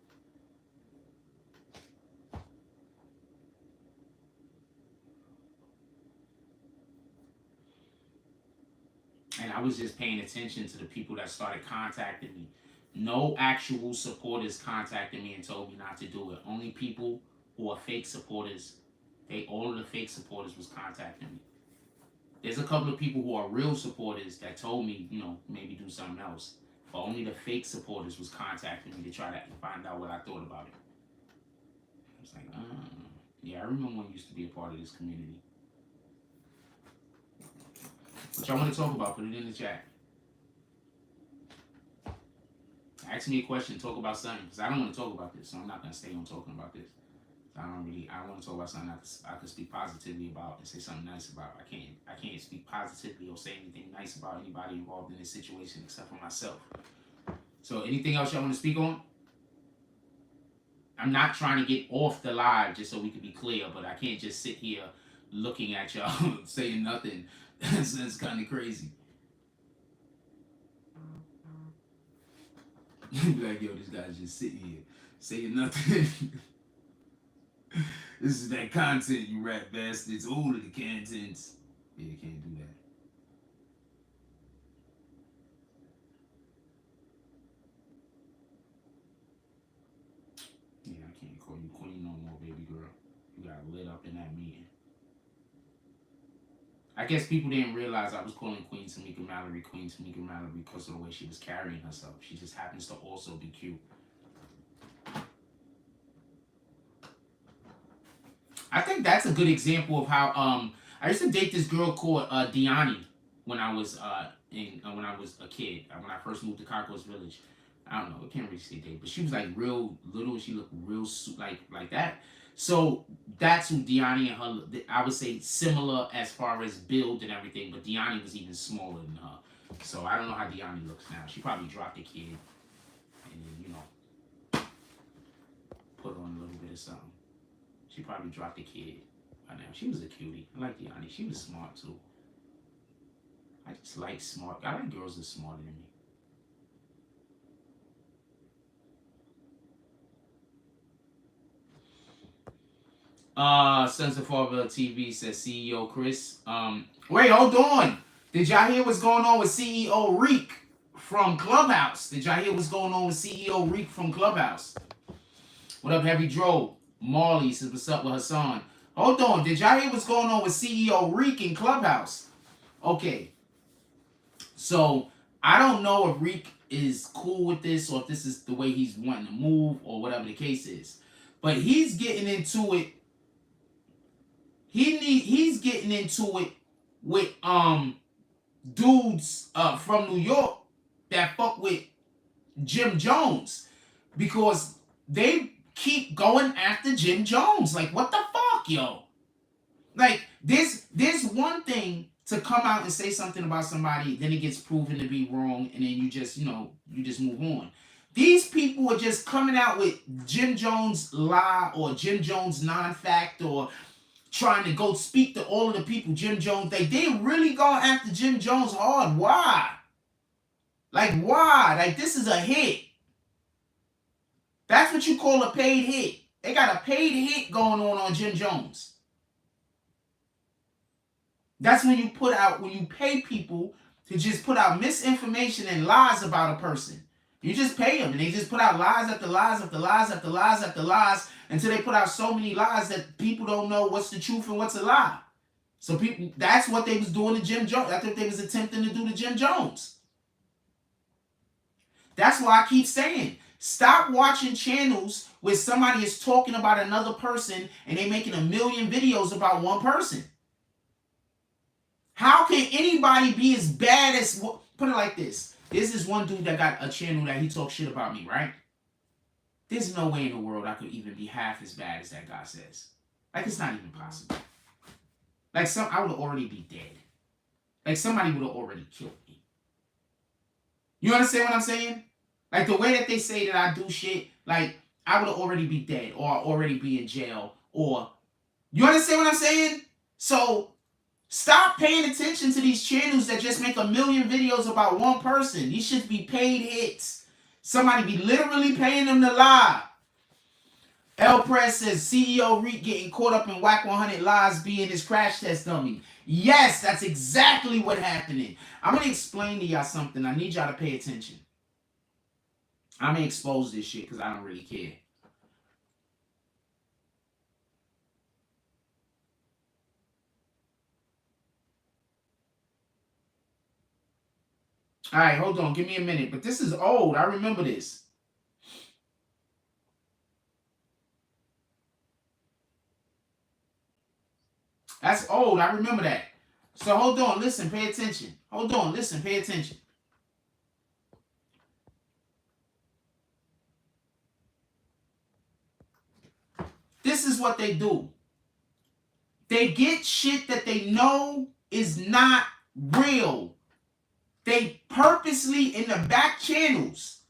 And I was just paying attention to the people that started contacting me. No actual supporters contacted me and told me not to do it. Only people who are fake supporters. All of the fake supporters was contacting me. There's a couple of people who are real supporters that told me, maybe do something else. But only the fake supporters was contacting me to try to find out what I thought about it. I was like, yeah, I remember when I used to be a part of this community. What y'all want to talk about, put it in the chat. Ask me a question, talk about something. Because I don't want to talk about this, so I'm not going to stay on talking about this. I want to talk about something I can speak positively about and say something nice about. I can't speak positively or say anything nice about anybody involved in this situation except for myself. So anything else y'all want to speak on? I'm not trying to get off the live just so we can be clear, but I can't just sit here looking at y'all saying nothing. That's kind of crazy. You'd be like, yo, this guy's just sitting here saying nothing. This is that content, you rat bastards. All of the contents. Yeah, you can't do that. Yeah, I can't call you queen no more, baby girl. You got lit up in that meeting. I guess people didn't realize I was calling Queen Tamika Mallory because of the way she was carrying herself. She just happens to also be cute. I think that's a good example of how I used to date this girl called Deani when I was when I was a kid, when I first moved to Cocos Village. I don't know, I can't really say date, but she was like real little. She looked real like that. So that's who Deani and her, I would say, similar as far as build and everything, but Deani was even smaller than her. So I don't know how Deani looks now. She probably dropped the kid and then, you know, put on a little bit of something. She probably dropped the kid by now. She was a cutie. I like Deani. She was smart too. I just like smart. I like girls that are smarter than me. Sons of Farville TV says CEO Chris. Wait, hold on. Did y'all hear what's going on with CEO Reek from Clubhouse? Did y'all hear what's going on with CEO Reek from Clubhouse? What up, Heavy Dro? Marley says what's up with Hassan. Hold on. Did y'all hear what's going on with CEO Reek in Clubhouse? Okay. So I don't know if Reek is cool with this or if this is the way he's wanting to move or whatever the case is. But he's getting into it. He's getting into it with dudes from New York that fuck with Jim Jones because they keep going after Jim Jones. Like, what the fuck, yo? Like, there's one thing to come out and say something about somebody, then it gets proven to be wrong, and then you just move on. These people are just coming out with Jim Jones lie or Jim Jones non-fact or trying to go speak to all of the people Jim Jones, they really going after Jim Jones hard. Why? Like, why? Like, this is a hit. That's what you call a paid hit. They got a paid hit going on Jim Jones. That's when you pay people to just put out misinformation and lies about a person. You just pay them, and they just put out lies after lies after lies after lies after lies until they put out so many lies that people don't know what's the truth and what's a lie. So people, that's what they was doing to Jim Jones. I think they was attempting to do to Jim Jones. That's why I keep saying, stop watching channels where somebody is talking about another person and they making a million videos about one person. How can anybody be as bad as, put it like this. There's this one dude that got a channel that he talks shit about me, right? There's no way in the world I could even be half as bad as that guy says. Like, it's not even possible. Like, I would already be dead. Like, somebody would have already killed me. You understand what I'm saying? Like, the way that they say that I do shit, like, I would already be dead or already be in jail or... You understand what I'm saying? So... stop paying attention to these channels that just make a million videos about one person. These should be paid hits. Somebody be literally paying them to lie. L Press says CEO Reek getting caught up in whack 100 lies being his crash test dummy. Yes, that's exactly what happening. I'm going to explain to y'all something. I need y'all to pay attention. I'm going to expose this shit because I don't really care. All right, hold on. Give me a minute. But this is old. I remember this. That's old. I remember that. So hold on. Listen. Pay attention. Hold on. Listen. Pay attention. This is what they do. They get shit that they know is not real. They purposely, in the back channels,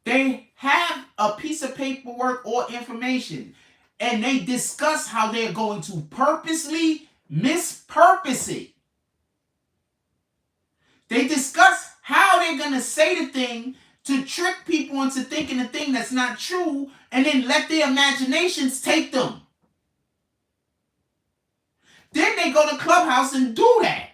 they have a piece of paperwork or information, and they discuss how they're going to purposely mispurpose it. They discuss how they're going to say the thing to trick people into thinking the thing that's not true, and then let their imaginations take them. Then they go to Clubhouse and do that.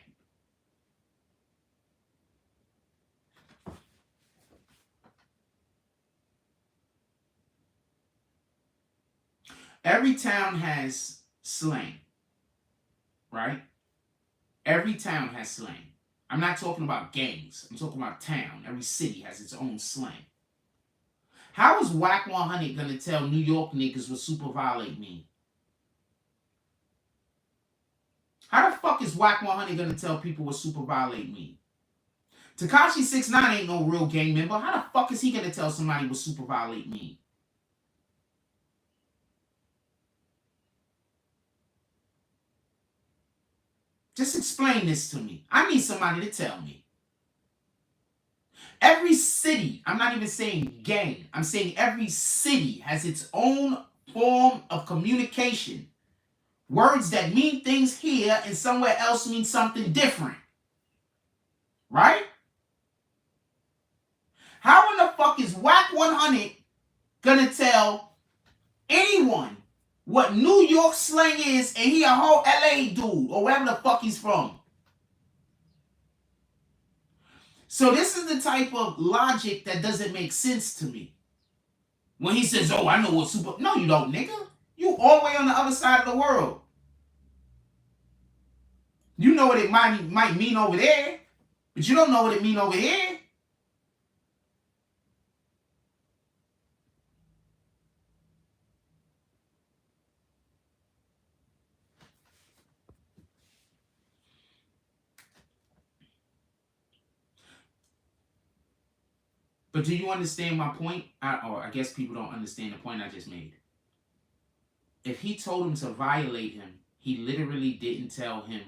Every town has slang, right? Every town has slang. I'm not talking about gangs. I'm talking about town. Every city has its own slang. How is Whack 100 going to tell New York niggas what super violate mean? How the fuck is Whack 100 gonna tell people what super violate mean? Tekashi 69 ain't no real gang member. How the fuck is he gonna tell somebody what super violate mean? Just explain this to me. I need somebody to tell me. Every city, I'm not even saying gang, I'm saying every city has its own form of communication. Words that mean things here and somewhere else mean something different. Right? How in the fuck is Whack 100 gonna tell anyone what New York slang is and he a whole LA dude or wherever the fuck he's from? So this is the type of logic that doesn't make sense to me. When he says, oh, I know what super... No, you don't, nigga. You all the way on the other side of the world. You know what it might mean over there, but you don't know what it mean over here. But do you understand my point? Or I guess people don't understand the point I just made. If he told him to violate him, he literally didn't tell him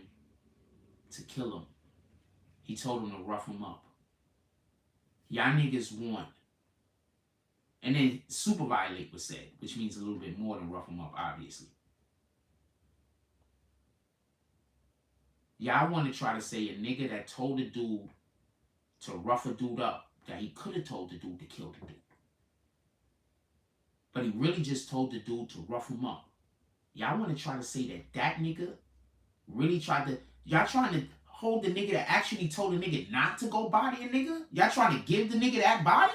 to kill him. He told him to rough him up. Y'all niggas won. And then super violate was said, which means a little bit more than rough him up, obviously. Y'all want to try to say a nigga that told a dude to rough a dude up, that he could have told the dude to kill the dude. But he really just told the dude to rough him up. Y'all want to try to say that nigga really tried to... Y'all trying to hold the nigga that actually told the nigga not to go body a nigga? Y'all trying to give the nigga that body?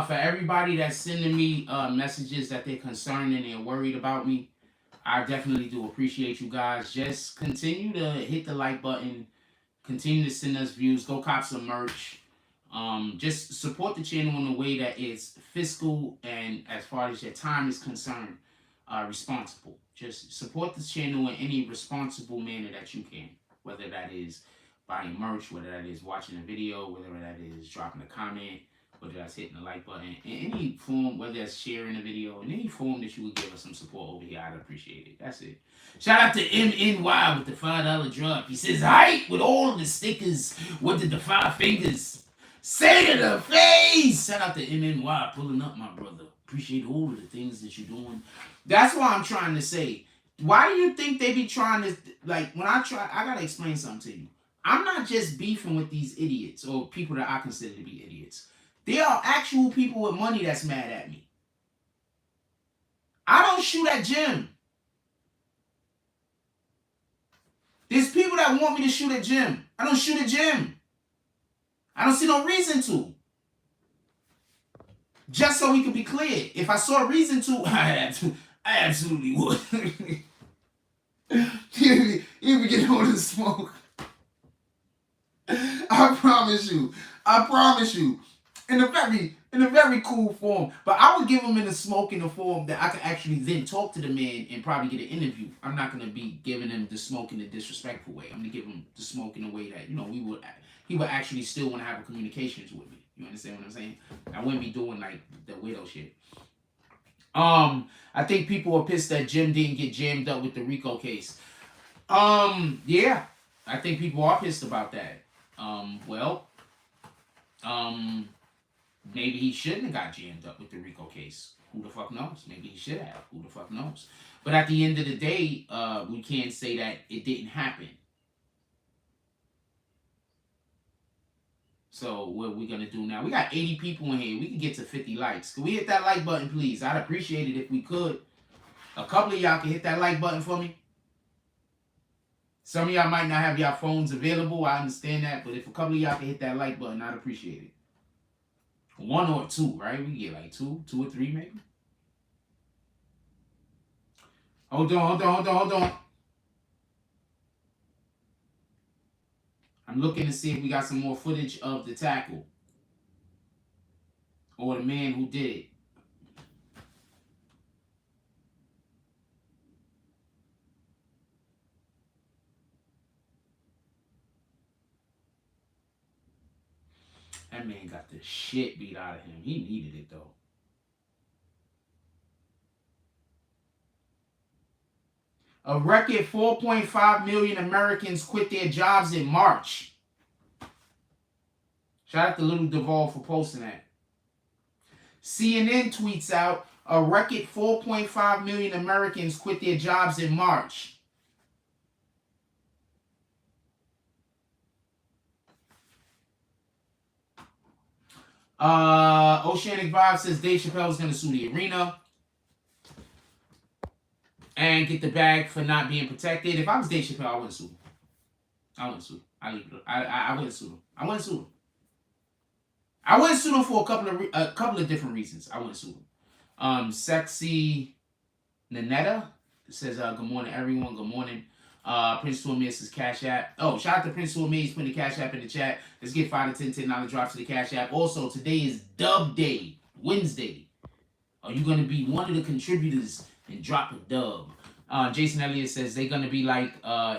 For everybody that's sending me messages that they're concerned and they're worried about me, I definitely do appreciate you guys. Just continue to hit the like button. Continue to send us views. Go cop some merch. Just support the channel in a way that is fiscal and, as far as your time is concerned, responsible. Just support the channel in any responsible manner that you can. Whether that is buying merch, whether that is watching a video, whether that is dropping a comment, whether that's hitting the like button, in any form, whether that's sharing a video, in any form that you would give us some support over here, I'd appreciate it. That's it. Shout out to MNY with the $5 drop. He says, "Hype with all of the stickers with the 5 fingers. Say to the face." Shout out to MNY pulling up, my brother. Appreciate all of the things that you're doing. That's why I'm trying to say. Why do you think they be trying to, like, when I gotta explain something to you. I'm not just beefing with these idiots or people that I consider to be idiots. There are actual people with money that's mad at me. I don't shoot at Jim. There's people that want me to shoot at Jim. I don't shoot at Jim. I don't see no reason to. Just so we could be clear. If I saw a reason to, I absolutely would. You be getting on the smoke. I promise you. I promise you. In a very cool form. But I would give him in the smoke in a form that I could actually then talk to the man and probably get an interview. I'm not going to be giving him the smoke in a disrespectful way. I'm going to give him the smoke in a way that, he would actually still want to have a communications with me. You understand what I'm saying? I wouldn't be doing like the widow shit. I think people are pissed that Jim didn't get jammed up with the Rico case. Yeah. I think people are pissed about that. Maybe he shouldn't have got jammed up with the RICO case. Who the fuck knows? Maybe he should have. Who the fuck knows? But at the end of the day, we can't say that it didn't happen. So what are we going to do now? We got 80 people in here. We can get to 50 likes. Can we hit that like button, please? I'd appreciate it if we could. A couple of y'all can hit that like button for me. Some of y'all might not have your phones available. I understand that. But if a couple of y'all can hit that like button, I'd appreciate it. 1 or 2, right? We can get like 2 or 3 maybe. Hold on. I'm looking to see if we got some more footage of the tackle. Or the man who did it. That man got the shit beat out of him. He needed it though. A record 4.5 million Americans quit their jobs in March. Shout out to Little Duval for posting that. CNN tweets out, a record 4.5 million Americans quit their jobs in March. Oceanic Vibe says Dave Chappelle is going to sue the arena and get the bag for not being protected. If I was Dave Chappelle, I wouldn't sue him. I wouldn't sue him. I wouldn't sue him. I wouldn't sue him. I wouldn't sue him for a couple of different reasons. I wouldn't sue him. Sexy Nanetta says, good morning, everyone. Good morning. Prince Tourmere says Cash App. Oh, shout out to Prince Tourmere. He's putting the Cash App in the chat. Let's get 5 to 10 $10 drops to the Cash App. Also, today is Dub Day, Wednesday. Are you going to be one of the contributors and drop a dub? Jason Elliott says they're going to be like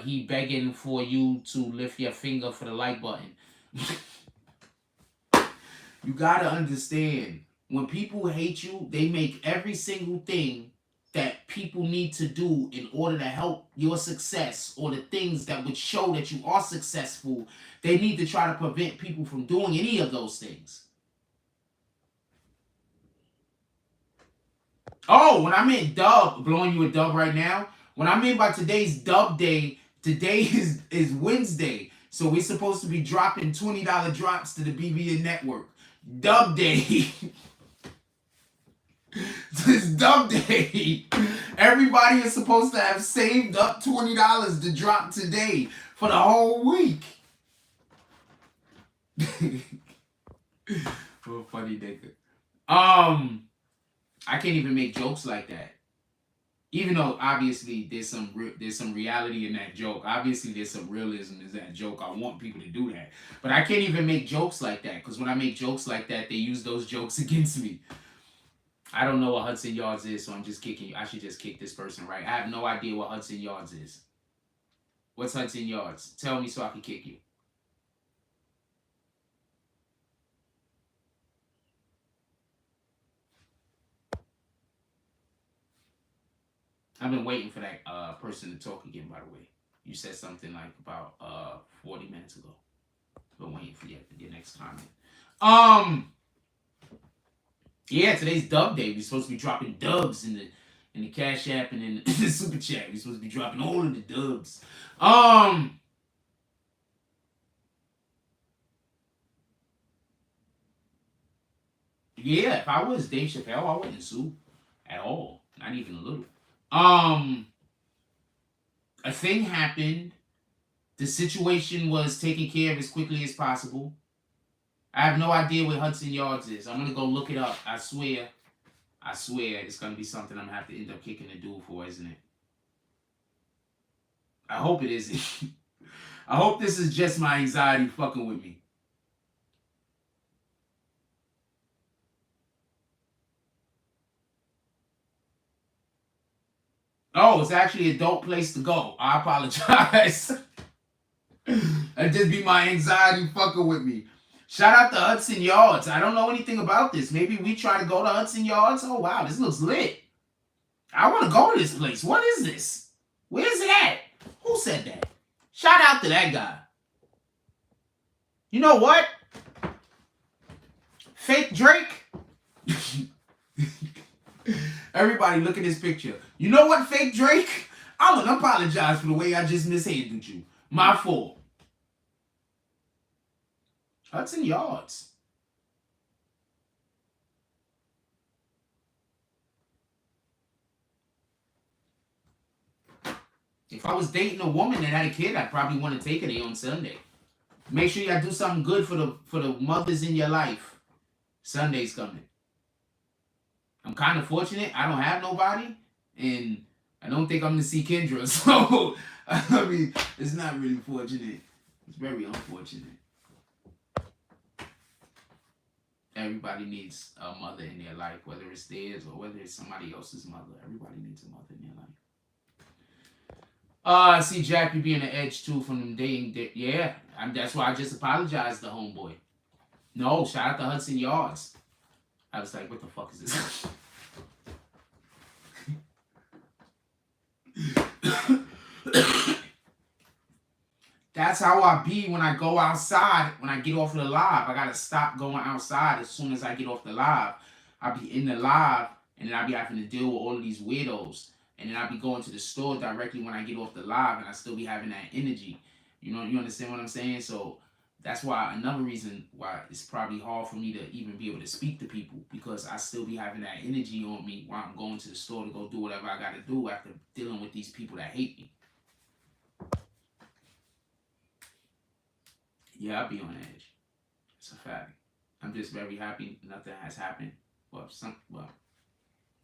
he begging for you to lift your finger for the like button. You got to understand, when people hate you, they make every single thing that people need to do in order to help your success or the things that would show that you are successful. They need to try to prevent people from doing any of those things. Oh, when I meant dub, blowing you a dub right now, when I mean by today's dub day, today is Wednesday. So we're supposed to be dropping $20 drops to the BBN network. Dub day. This dub day. Everybody is supposed to have saved up $20 to drop today for the whole week. Oh, funny nigga. I can't even make jokes like that. Even though obviously there's some reality in that joke. Obviously there's some realism in that joke. I want people to do that. But I can't even make jokes like that. Because when I make jokes like that, they use those jokes against me. I don't know what Hudson Yards is, so I'm just kicking you. I should just kick this person, right? I have no idea what Hudson Yards is. What's Hudson Yards? Tell me so I can kick you. I've been waiting for that person to talk again, by the way. You said something like about 40 minutes ago. I've been waiting for your next comment. Yeah, today's dub day. We're supposed to be dropping dubs in the Cash App and in the Super Chat. We're supposed to be dropping all of the dubs. Yeah, if I was Dave Chappelle, I wouldn't sue at all. Not even a little. A thing happened. The situation was taken care of as quickly as possible. I have no idea what Hudson Yards is. I'm going to go look it up. I swear it's going to be something I'm going to have to end up kicking the dude for, isn't it? I hope it isn't. I hope this is just my anxiety fucking with me. Oh, it's actually a dope place to go. I apologize. That just be my anxiety fucking with me. Shout out to Hudson Yards. I don't know anything about this. Maybe we try to go to Hudson Yards. Oh, wow, this looks lit. I want to go to this place. What is this? Where's it at? Who said that? Shout out to that guy. You know what? Fake Drake. Everybody look at this picture. You know what, Fake Drake? I want to apologize for the way I just mishandled you. My fault. Hudson Yards. If I was dating a woman that had a kid, I'd probably want to take her there on Sunday. Make sure y'all do something good for the mothers in your life. Sunday's coming. I'm kind of fortunate. I don't have nobody, and I don't think I'm gonna see Kendra. So I mean, it's not really fortunate. It's very unfortunate. Everybody needs a mother in their life, whether it's theirs or whether it's somebody else's mother. Everybody needs a mother in their life. I see Jack, you being an edge too from them dating. Yeah, that's why I just apologized to homeboy. No, shout out to Hudson Yards. I was like, what the fuck is this? That's how I be when I go outside. When I get off of the live, I gotta stop going outside as soon as I get off the live. I'll be in the live, and then I'll be having to deal with all of these weirdos. And then I'll be going to the store directly when I get off the live, and I still be having that energy. You know, you understand what I'm saying? So that's why another reason why it's probably hard for me to even be able to speak to people, because I still be having that energy on me while I'm going to the store to go do whatever I gotta do after dealing with these people that hate me. Yeah, I'll be on edge. It's a fact. I'm just very happy nothing has happened. Well,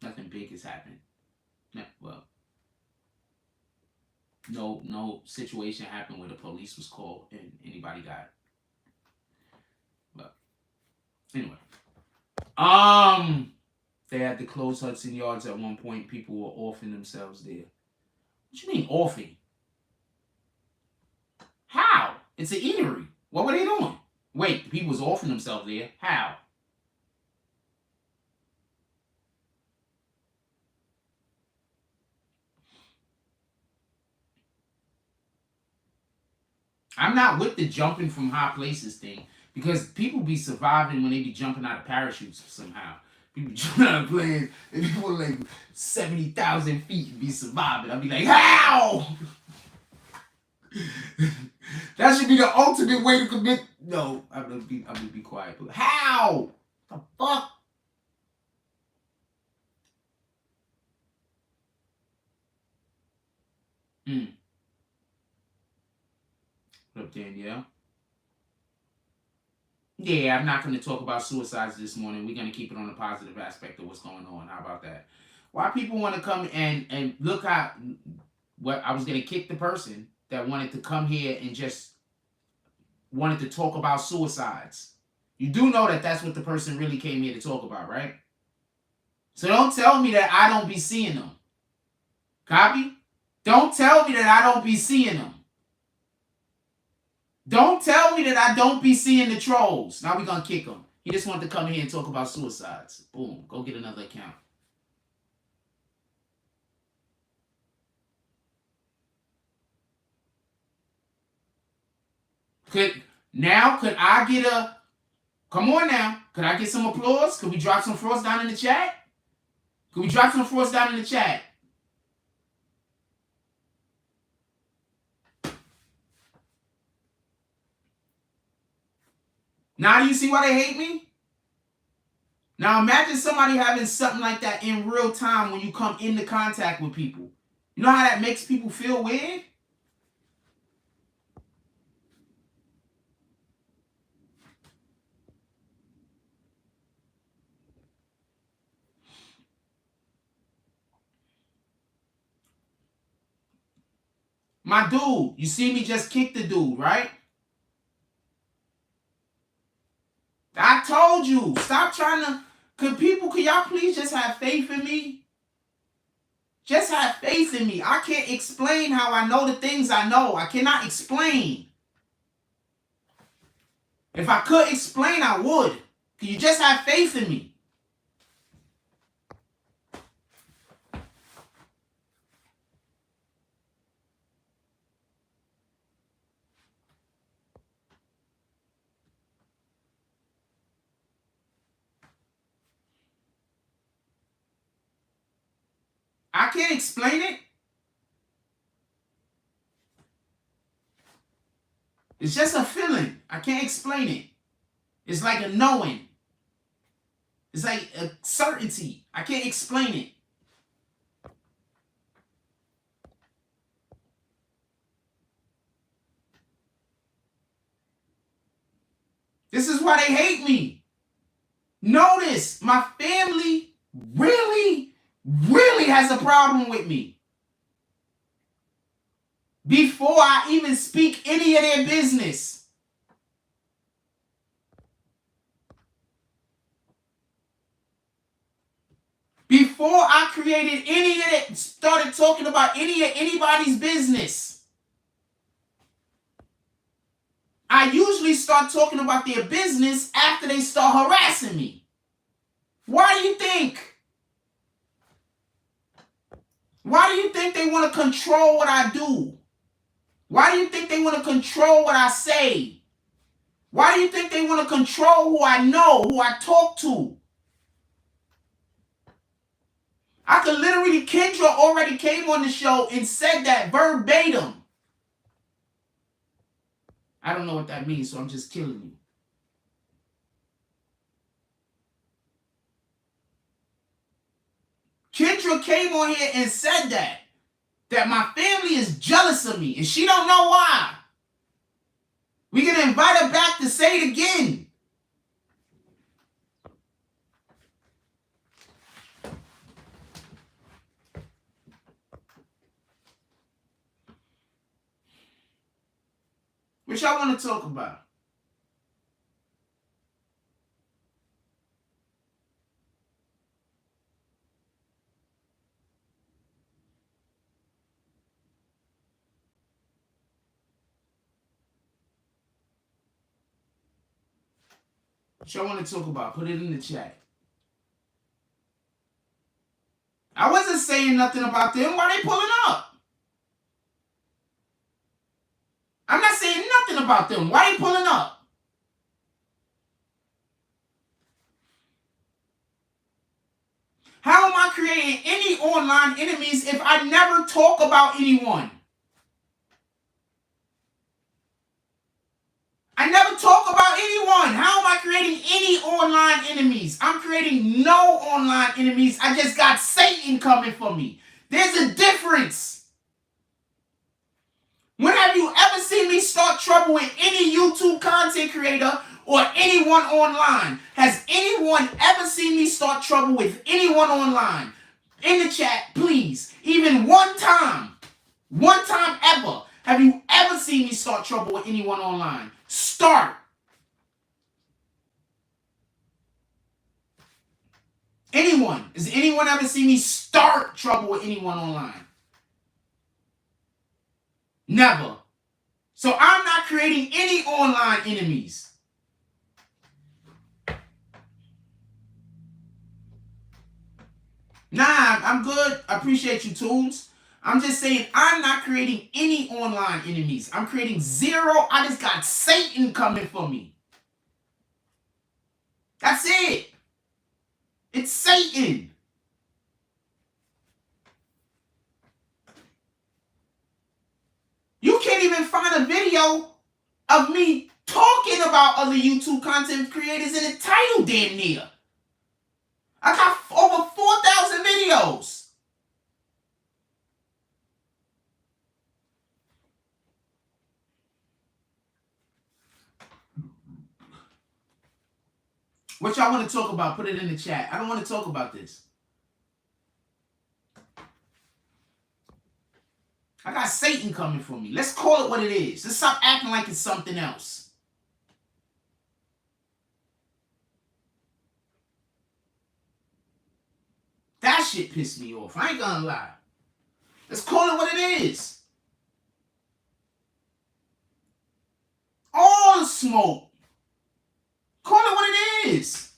nothing big has happened. No situation happened where the police was called and anybody died. But anyway, they had to close Hudson Yards at one point. People were offing themselves there. What you mean offing? How? It's an eatery. What were they doing? Wait, the people was offering themselves there. How? I'm not with the jumping from high places thing, because people be surviving when they be jumping out of parachutes somehow. People jumping out of planes and people like 70,000 feet and be surviving. I'll be like, how? That should be the ultimate way to commit. No, I'm gonna be quiet. But how? The fuck? What up, Danielle? Yeah, I'm not going to talk about suicides this morning. We're going to keep it on the positive aspect of what's going on. How about that? Why people want to come and look at what I was going to kick the person that wanted to come here and just wanted to talk about suicides. You do know that that's what the person really came here to talk about, right? So don't tell me that I don't be seeing them. Copy? Don't tell me that I don't be seeing them. Don't tell me that I don't be seeing the trolls. Now we're going to kick him. He just wanted to come here and talk about suicides. Boom. Go get another account. Could I get a... Come on now. Could I get some applause? Could we drop some frost down in the chat? Could we drop some frost down in the chat? Now do you see why they hate me? Now imagine somebody having something like that in real time when you come into contact with people. You know how that makes people feel weird? My dude, you see me just kick the dude, right? I told you, stop trying to... Could y'all please just have faith in me? Just have faith in me. I can't explain how I know the things I know. I cannot explain. If I could explain, I would. Can you just have faith in me? can't explain it. It's just a feeling. I can't explain it. It's like a knowing. It's like a certainty. I can't explain it. This is why they hate me. Notice, my family really, really has a problem with me. Before I even speak any of their business. Before I created any of it, started talking about anybody's business. I usually start talking about their business after they start harassing me. Why do you think? Why do you think they want to control what I do? Why do you think they want to control what I say? Why do you think they want to control who I know, who I talk to? I could literally, Kendra already came on the show and said that verbatim. I don't know what that means, so I'm just killing you. Kendra came on here and said that my family is jealous of me, and she don't know why. We're going to invite her back to say it again. What y'all want to talk about? What y'all want to talk about? Put it in the chat. I wasn't saying nothing about them. Why they pulling up? I'm not saying nothing about them. Why they pulling up? How am I creating any online enemies if I never talk about anyone? I never talk about anyone. How am I creating any online enemies? I'm creating no online enemies. I just got Satan coming for me. There's a difference. When have you ever seen me start trouble with any YouTube content creator or anyone online? Has anyone ever seen me start trouble with anyone online? In the chat, please. Even one time ever. Have you ever seen me start trouble with anyone online? Start. Anyone. Has anyone ever seen me start trouble with anyone online? Never. So I'm not creating any online enemies. Nah, I'm good. I appreciate you, Tunes. I'm just saying I'm not creating any online enemies. I'm creating zero. I just got Satan coming for me. That's it. It's Satan. You can't even find a video of me talking about other YouTube content creators in the title damn near. I got over 4,000 videos. What y'all want to talk about? Put it in the chat. I don't want to talk about this. I got Satan coming for me. Let's call it what it is. Let's stop acting like it's something else. That shit pissed me off. I ain't gonna lie. Let's call it what it is. All the smoke. Call it what it is.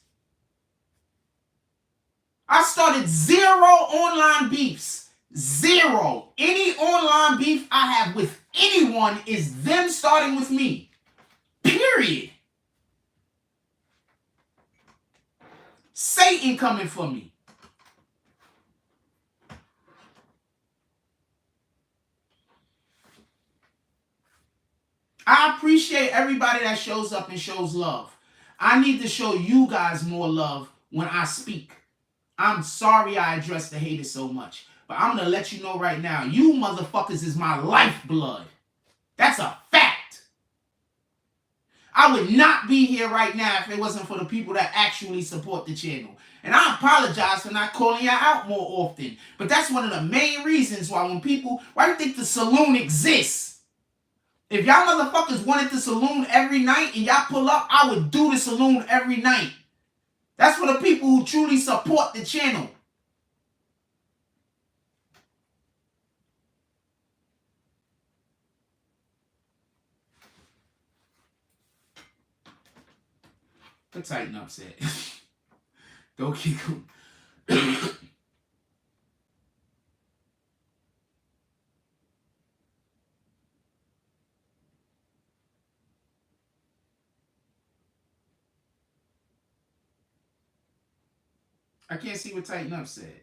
I started 0 online beefs. 0. Any online beef I have with anyone is them starting with me. Period. Satan coming for me. appreciate everybody that shows up and shows love. I need to show you guys more love when I speak. I'm sorry I addressed the haters so much, but I'm going to let you know right now, you motherfuckers is my lifeblood. That's a fact. I would not be here right now if it wasn't for the people that actually support the channel. And I apologize for not calling you out more often. But that's one of the main reasons why why do you think the saloon exists? If y'all motherfuckers wanted the saloon every night and y'all pull up, I would do the saloon every night. That's for the people who truly support the channel. But tighten up, said. Don't kick him. I can't see what tighten up said.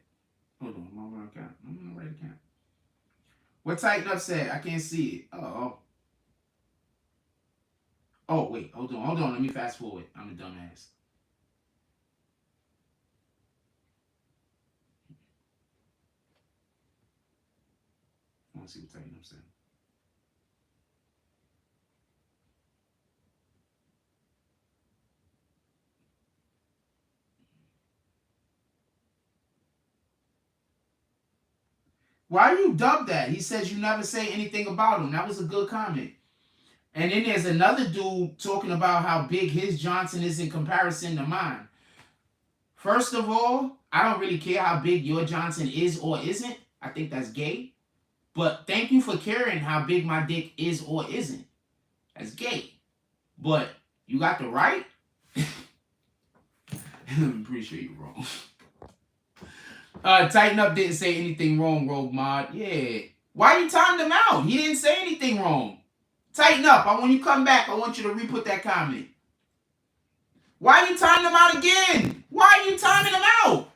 Hold on, I'm on the right account. I'm on the right account. What tighten up said? I can't see it. Oh, wait, hold on. Let me fast forward. I'm a dumbass. I want to see what tighten up said. Why you dub that? He says you never say anything about him. That was a good comment. And then there's another dude talking about how big his Johnson is in comparison to mine. First of all, I don't really care how big your Johnson is or isn't. I think that's gay. But thank you for caring how big my dick is or isn't. That's gay. But you got the right? I'm pretty sure you're wrong. Tighten up didn't say anything wrong, Rogue Mod. Yeah. Why you timed him out? He didn't say anything wrong. Tighten up. When you come back, I want you to re-put that comment. Why you timing him out again? Why are you timing him out?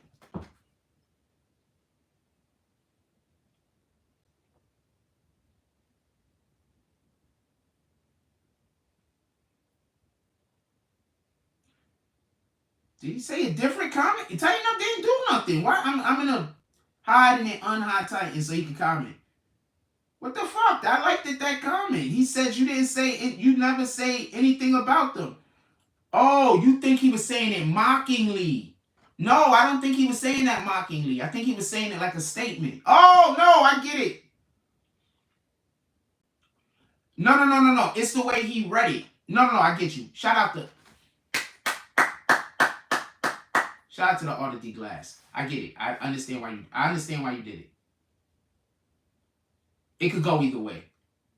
Did he say a different comment? Tighten up didn't do nothing. Why? I'm gonna hide and unhide Tighten so he can comment. What the fuck? I liked that comment. He said you didn't say it. You never say anything about them. Oh, you think he was saying it mockingly? No, I don't think he was saying that mockingly. I think he was saying it like a statement. Oh no, I get it. No. It's the way he read it. No, I get you. Shout out to the Art of D Glass. I get it. I understand why you did it. It could go either way.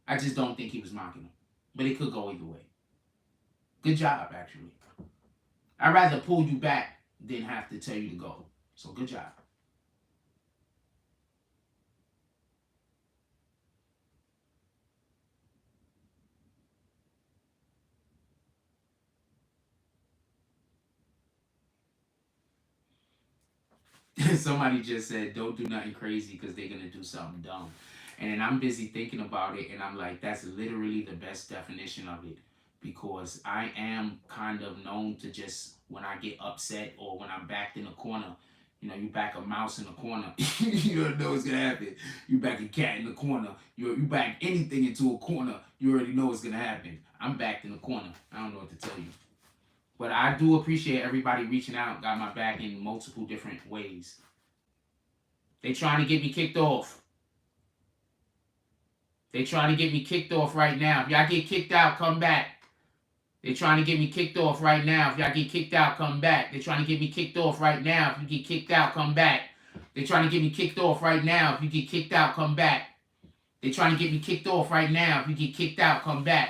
I just don't think he was mocking him. But it could go either way. Good job, actually. I'd rather pull you back than have to tell you to go. So good job. Somebody just said, don't do nothing crazy because they're going to do something dumb. And then I'm busy thinking about it, and I'm like, that's literally the best definition of it. Because I am kind of known to just, when I get upset or when I'm backed in a corner, you know, you back a mouse in a corner, you don't know what's going to happen. You back a cat in the corner. You back anything into a corner, you already know what's going to happen. I'm backed in the corner. I don't know what to tell you. But I do appreciate everybody reaching out, got my back in multiple different ways. They trying to get me kicked off. They trying to get me kicked off right now. If y'all get kicked out, come back. They trying to get me kicked off right now. If y'all get kicked out, come back. They trying to get me kicked off right now. If you get kicked out, come back. They trying to get me kicked off right now. If you get kicked out, come back. They trying to get me kicked off right now. If you get kicked out, come back.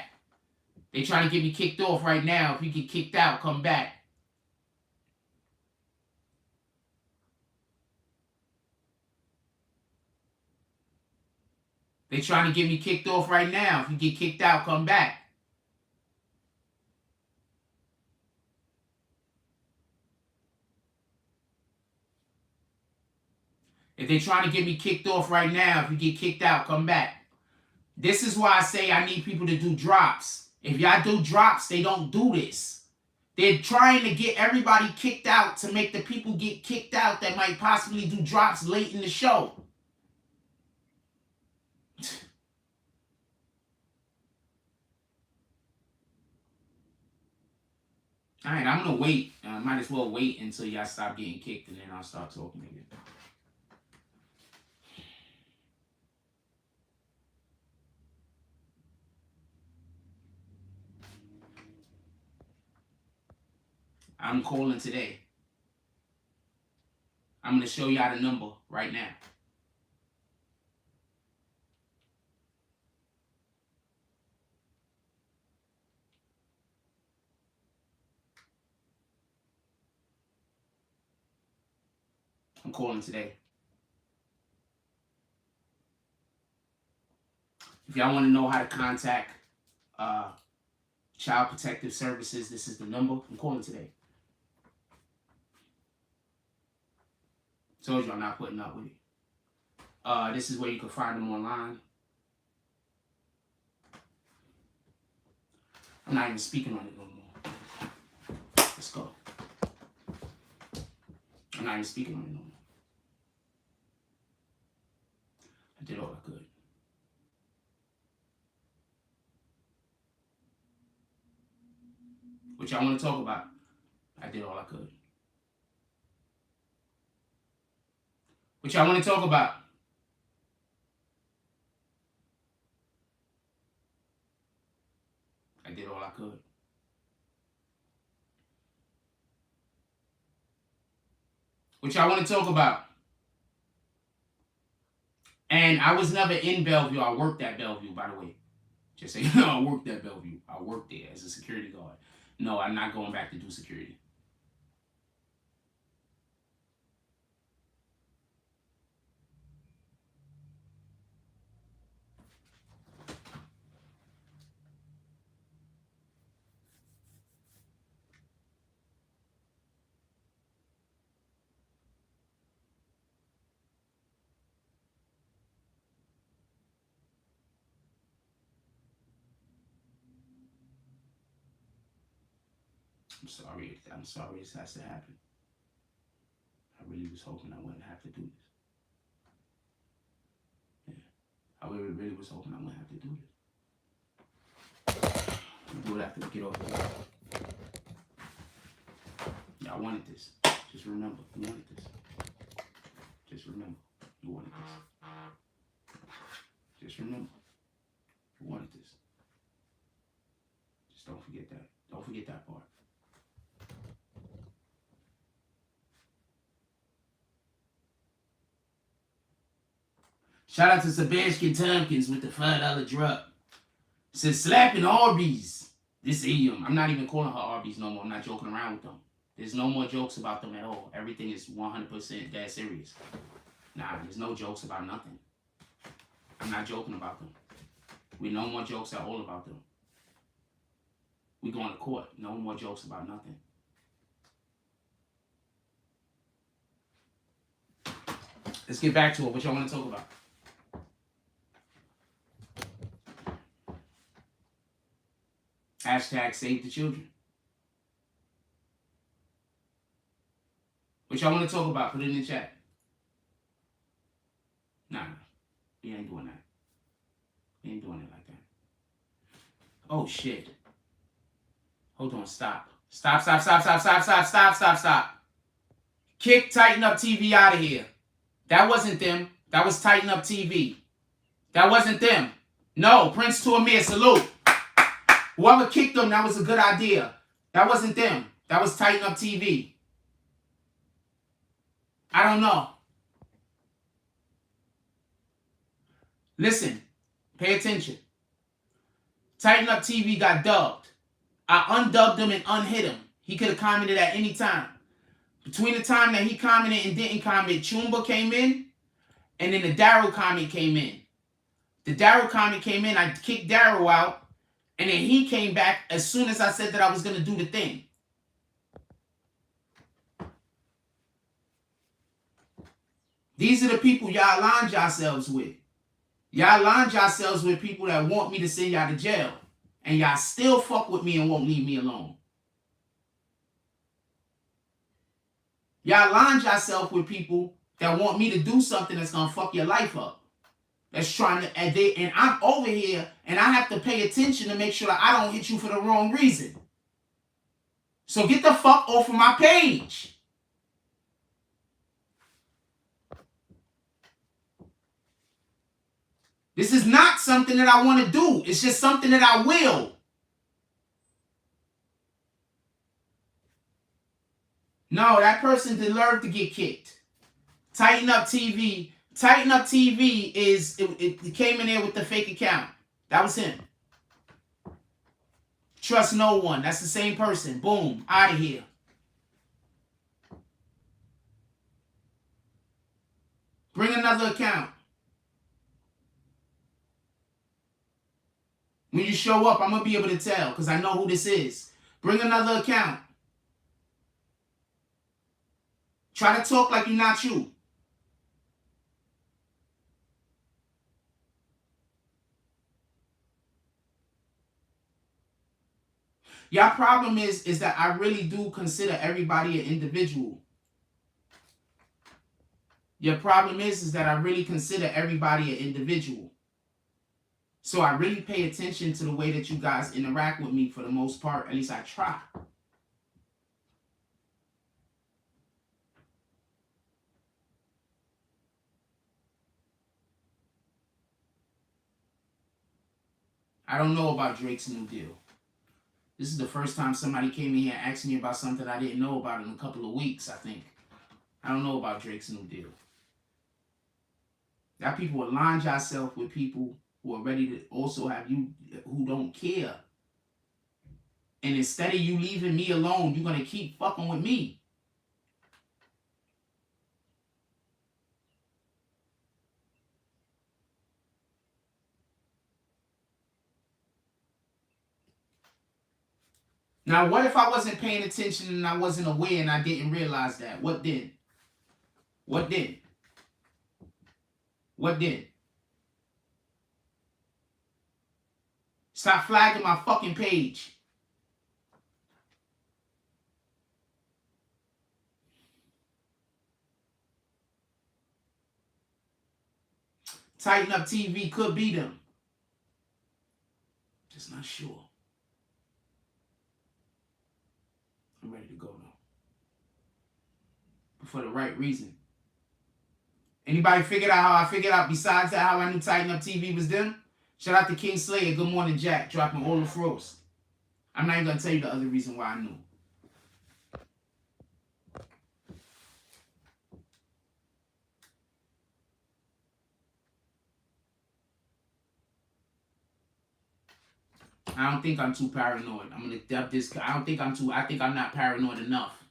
They trying to get me kicked off right now. If you get kicked out, come back. They trying to get me kicked off right now. If you get kicked out, come back. If they're trying to get me kicked off right now, if you get kicked out, come back. This is why I say I need people to do drops. If y'all do drops, they don't do this. They're trying to get everybody kicked out to make the people get kicked out that might possibly do drops late in the show. All right, I'm going to wait. I might as well wait until y'all stop getting kicked, and then I'll start talking again. I'm calling today. I'm going to show y'all the number right now. I'm calling today. If y'all want to know how to contact Child Protective Services, this is the number. I'm calling today. Told you I'm not putting up with it. This is where you can find them online. I'm not even speaking on it no more. Let's go. I'm not even speaking on it no more. I did all I could. What y'all want to talk about? I did all I could. What y'all want to talk about? I did all I could. What y'all want to talk about? And I was never in Bellevue. I worked at Bellevue, by the way. Just so you know, I worked at Bellevue. I worked there as a security guard. No, I'm not going back to do security. I'm sorry this has to happen. I really was hoping I wouldn't have to do this. Yeah. I really was hoping I wouldn't have to do this. I'll do it after we get off here. Y'all wanted this. Just remember, you wanted this. Just remember, you wanted this. Just remember, you wanted this. Just don't forget that. Don't forget that part. Shout out to Sebastian Tompkins with the $5 drop. Says slapping Arby's. This AM. I'm not even calling her Arby's no more. I'm not joking around with them. There's no more jokes about them at all. Everything is 100% dead serious. Nah, there's no jokes about nothing. I'm not joking about them. We no more jokes at all about them. We going to court. No more jokes about nothing. Let's get back to it. What y'all want to talk about? Hashtag save the children. What y'all want to talk about? Put it in the chat. Nah, we ain't doing that. We ain't doing it like that. Oh, shit. Hold on, stop. Stop. Kick Tighten Up TV out of here. That wasn't them. That was Tighten Up TV. That wasn't them. No, Prince to Amir, salute. Whoever kicked them, that was a good idea. That wasn't them. That was Tighten Up TV. I don't know. Listen, pay attention. Tighten Up TV got dubbed. I undubbed him and unhit him. He could have commented at any time. Between the time that he commented and didn't comment, Chumba came in, and then the Daryl comment came in. The Daryl comment came in, I kicked Daryl out, and then he came back as soon as I said that I was going to do the thing. These are the people y'all aligned yourselves with. Y'all aligned yourselves with people that want me to send y'all to jail. and y'all still fuck with me and won't leave me alone. Y'all align yourself with people that want me to do something that's gonna fuck your life up. That's trying to, and I'm over here, and I have to pay attention to make sure that I don't hit you for the wrong reason. So get the fuck off of my page. This is not something that I want to do. It's just something that I will. No, that person deserved to get kicked. Tighten Up TV. Tighten Up TV is, it came in there with the fake account. That was him. Trust no one. That's the same person. Boom. Out of here. Bring another account. When you show up, I'm going to be able to tell because I know who this is. Bring another account. Try to talk like you're not you. Your problem is that I really do consider everybody an individual. Your problem is that I really consider everybody an individual. So I really pay attention to the way that you guys interact with me for the most part. At least I try. I don't know about Drake's new deal. This is the first time somebody came in here and asked me about something I didn't know about in a couple of weeks, I think. I don't know about Drake's new deal. That people align yourself with people who are ready to also have you, who don't care. And instead of you leaving me alone, you're going to keep fucking with me. Now, what if I wasn't paying attention and I wasn't aware and I didn't realize that? What then? What then? What then? Stop flagging my fucking page. Tighten Up TV could be them. Just not sure. I'm ready to go now. But for the right reason. Anybody figured out how I figured out besides that how I knew Tighten Up TV was them? Shout out to King Slayer. Good morning, Jack. Dropping all the froze. I'm not even going to tell you the other reason why I knew. I don't think I'm too paranoid. I'm going to dub this. I think I'm not paranoid enough.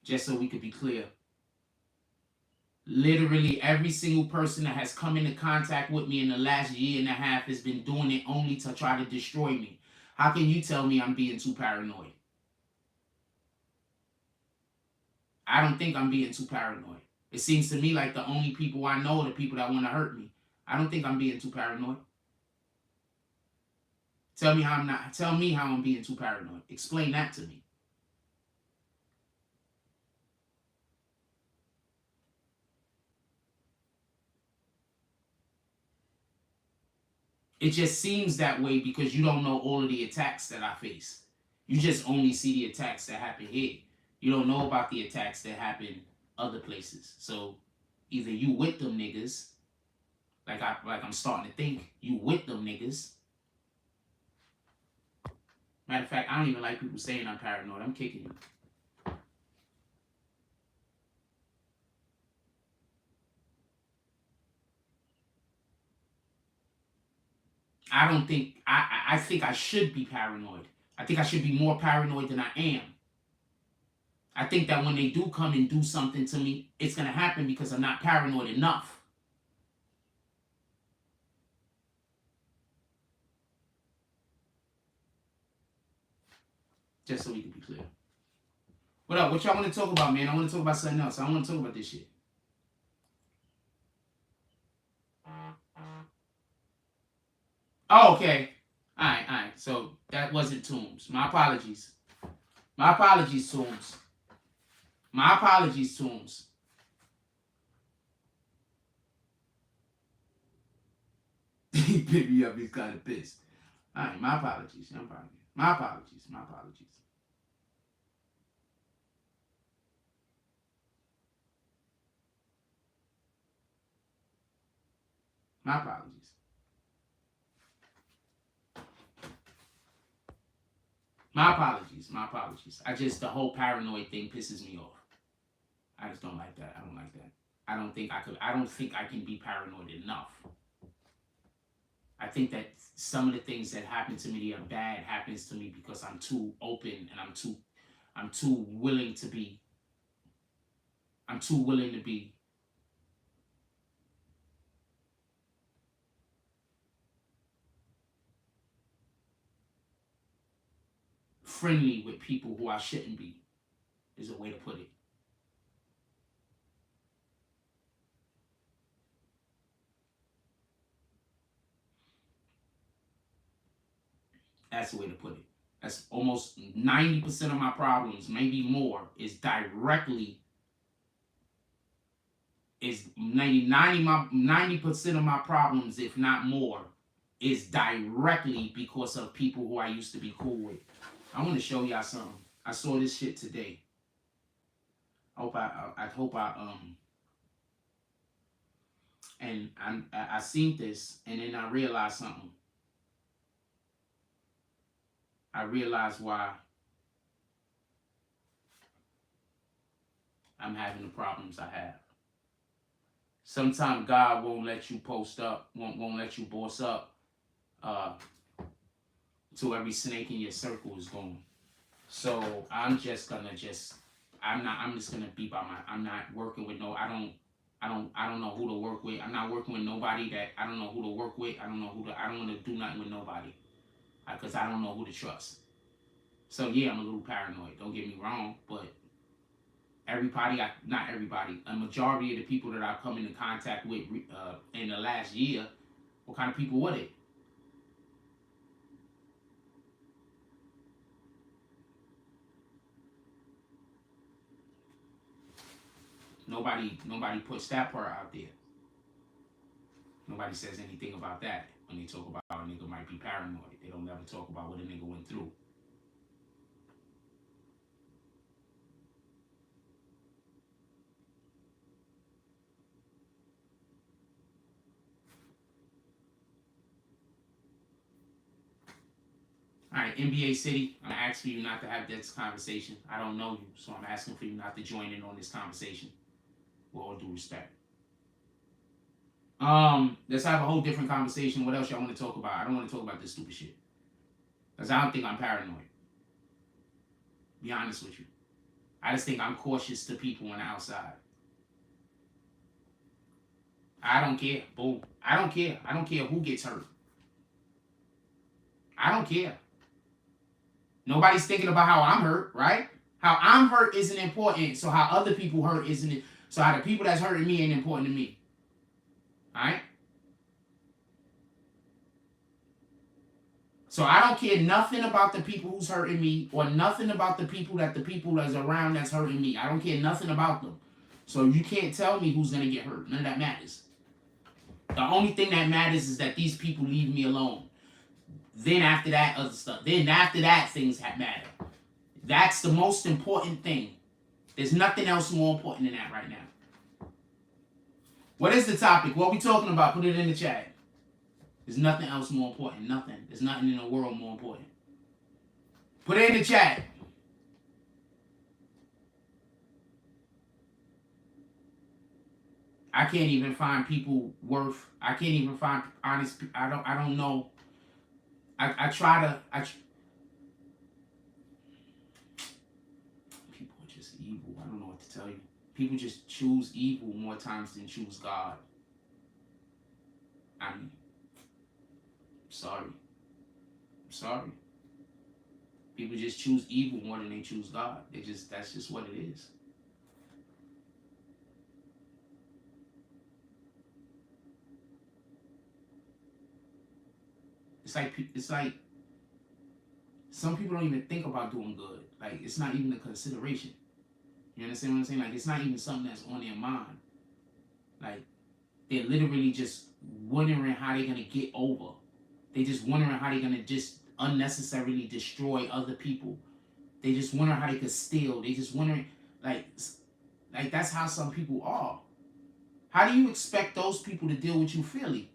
Just so we could be clear. Literally every single person that has come into contact with me in the last year and a half has been doing it only to try to destroy me. How can you tell me I'm being too paranoid? I don't think I'm being too paranoid. It seems to me like the only people I know are the people that want to hurt me. I don't think I'm being too paranoid. Tell me how I'm being too paranoid. Explain that to me. It just seems that way because you don't know all of the attacks that I face. You just only see the attacks that happen here. You don't know about the attacks that happen other places. So either you with them niggas, like I'm starting to think you with them niggas. Matter of fact, I don't even like people saying I'm paranoid. I'm kicking you. I think I should be paranoid. I think I should be more paranoid than I am. I think that when they do come and do something to me, it's going to happen because I'm not paranoid enough. Just so we can be clear. What up? What y'all want to talk about, man? I want to talk about something else. I don't want to talk about this shit. Oh, okay. All right. So that wasn't Toombs. My apologies. My apologies, Toombs. My apologies, Toombs. He picked me up. He's kind of pissed. All right. My apologies. My apologies. My apologies. My apologies. My apologies. My apologies. The whole paranoid thing pisses me off. I just don't like that. I don't like that. I don't think I can be paranoid enough. I think that some of the things that happen to me that are bad happens to me because I'm too open and I'm too willing to be friendly with people who I shouldn't be, is a way to put it. That's the way to put it. That's almost 90% of my problems, maybe more, is directly, is 90% of my problems, if not more, is directly because of people who I used to be cool with. I want to show y'all something. I saw this shit today. I hope and I seen this, and then I realized something. I realized why I'm having the problems I have. Sometimes God won't let you post up, won't let you boss up, till every snake in your circle is gone. So I'm just gonna I'm just gonna be by my. I'm not working with no. I don't know who to work with. I'm not working with nobody that I don't know who to work with. I don't want to do nothing with nobody, because I don't know who to trust. So yeah, I'm a little paranoid. Don't get me wrong, but not everybody, a majority of the people that I've come into contact with in the last year, what kind of people were they? Nobody puts that part out there. Nobody says anything about that when they talk about a nigga might be paranoid. They don't ever talk about what a nigga went through. All right, NBA City, I'm asking you not to have this conversation. I don't know you, so I'm asking for you not to join in on this conversation. With all due respect. Let's have a whole different conversation. What else y'all want to talk about? I don't want to talk about this stupid shit. Because I don't think I'm paranoid. Be honest with you. I just think I'm cautious to people on the outside. I don't care. Boom. I don't care. I don't care who gets hurt. I don't care. Nobody's thinking about how I'm hurt, right? How I'm hurt isn't important, so how other people hurt isn't it? So how the people that's hurting me ain't important to me. Alright? So I don't care nothing about the people who's hurting me, or nothing about the people that's around that's hurting me. I don't care nothing about them. So you can't tell me who's gonna get hurt. None of that matters. The only thing that matters is that these people leave me alone. Then after that, other stuff. Then after that, things matter. That's the most important thing. There's nothing else more important than that right now. What is the topic? What are we talking about? Put it in the chat. There's nothing else more important. Nothing. There's nothing in the world more important. Put it in the chat. I can't even find people worth. I can't even find honest. I don't know. I try to. People are just evil. I don't know what to tell you. People just choose evil more times than choose God. I mean, sorry. People just choose evil more than they choose God. That's just what it is. like some people don't even think about doing good. Like, it's not even a consideration. You understand what I'm saying? Like, it's not even something that's on their mind. Like, they're literally just wondering how they're gonna get over. They just wondering how they're gonna just unnecessarily destroy other people. They just wondering how they could steal. They just wondering, like that's how some people are. How do you expect those people to deal with you fairly?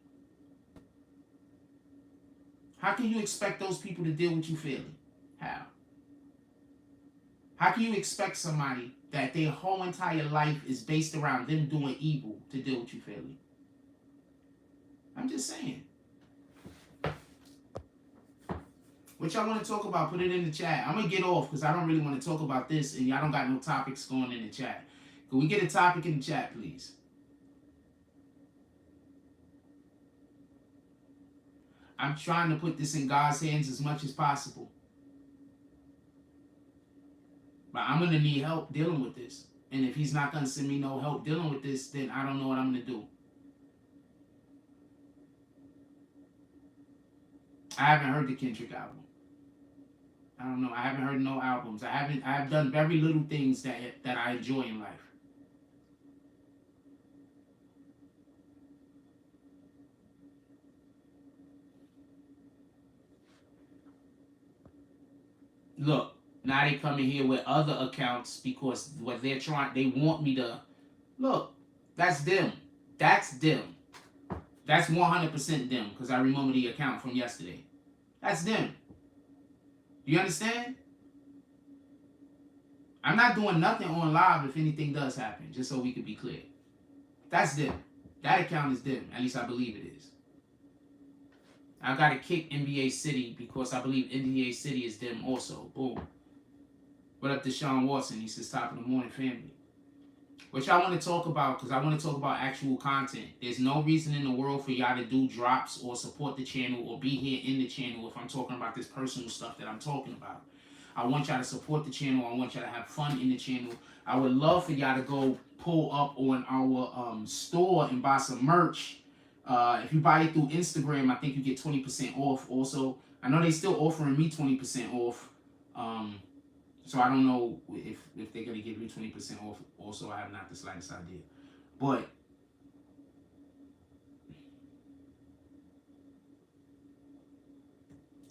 How can you expect those people to deal with you fairly? How? How can you expect somebody that their whole entire life is based around them doing evil to deal with you fairly? I'm just saying. What y'all want to talk about, put it in the chat. I'm going to get off because I don't really want to talk about this and y'all don't got no topics going in the chat. Can we get a topic in the chat, please? I'm trying to put this in God's hands as much as possible. But I'm going to need help dealing with this. And if he's not going to send me no help dealing with this, then I don't know what I'm going to do. I haven't heard the Kendrick album. I don't know. I haven't heard no albums. I've done very little things that I enjoy in life. Look, now they coming here with other accounts because what they're trying, they want me to look. That's them. That's them. That's 100% them because I remember the account from yesterday. That's them. You understand? I'm not doing nothing on live if anything does happen, just so we can be clear. That's them. That account is them. At least I believe it is. I got to kick NBA City because I believe NBA City is them also. Boom. What up to Sean Watson? He says, top of the morning, family. What y'all want to talk about, because I want to talk about actual content. There's no reason in the world for y'all to do drops or support the channel or be here in the channel if I'm talking about this personal stuff that I'm talking about. I want y'all to support the channel. I want y'all to have fun in the channel. I would love for y'all to go pull up on our store and buy some merch. If you buy it through Instagram, I think you get 20% off also. I know they still offering me 20% off. So I don't know if they're going to give me 20% off also. I have not the slightest idea. But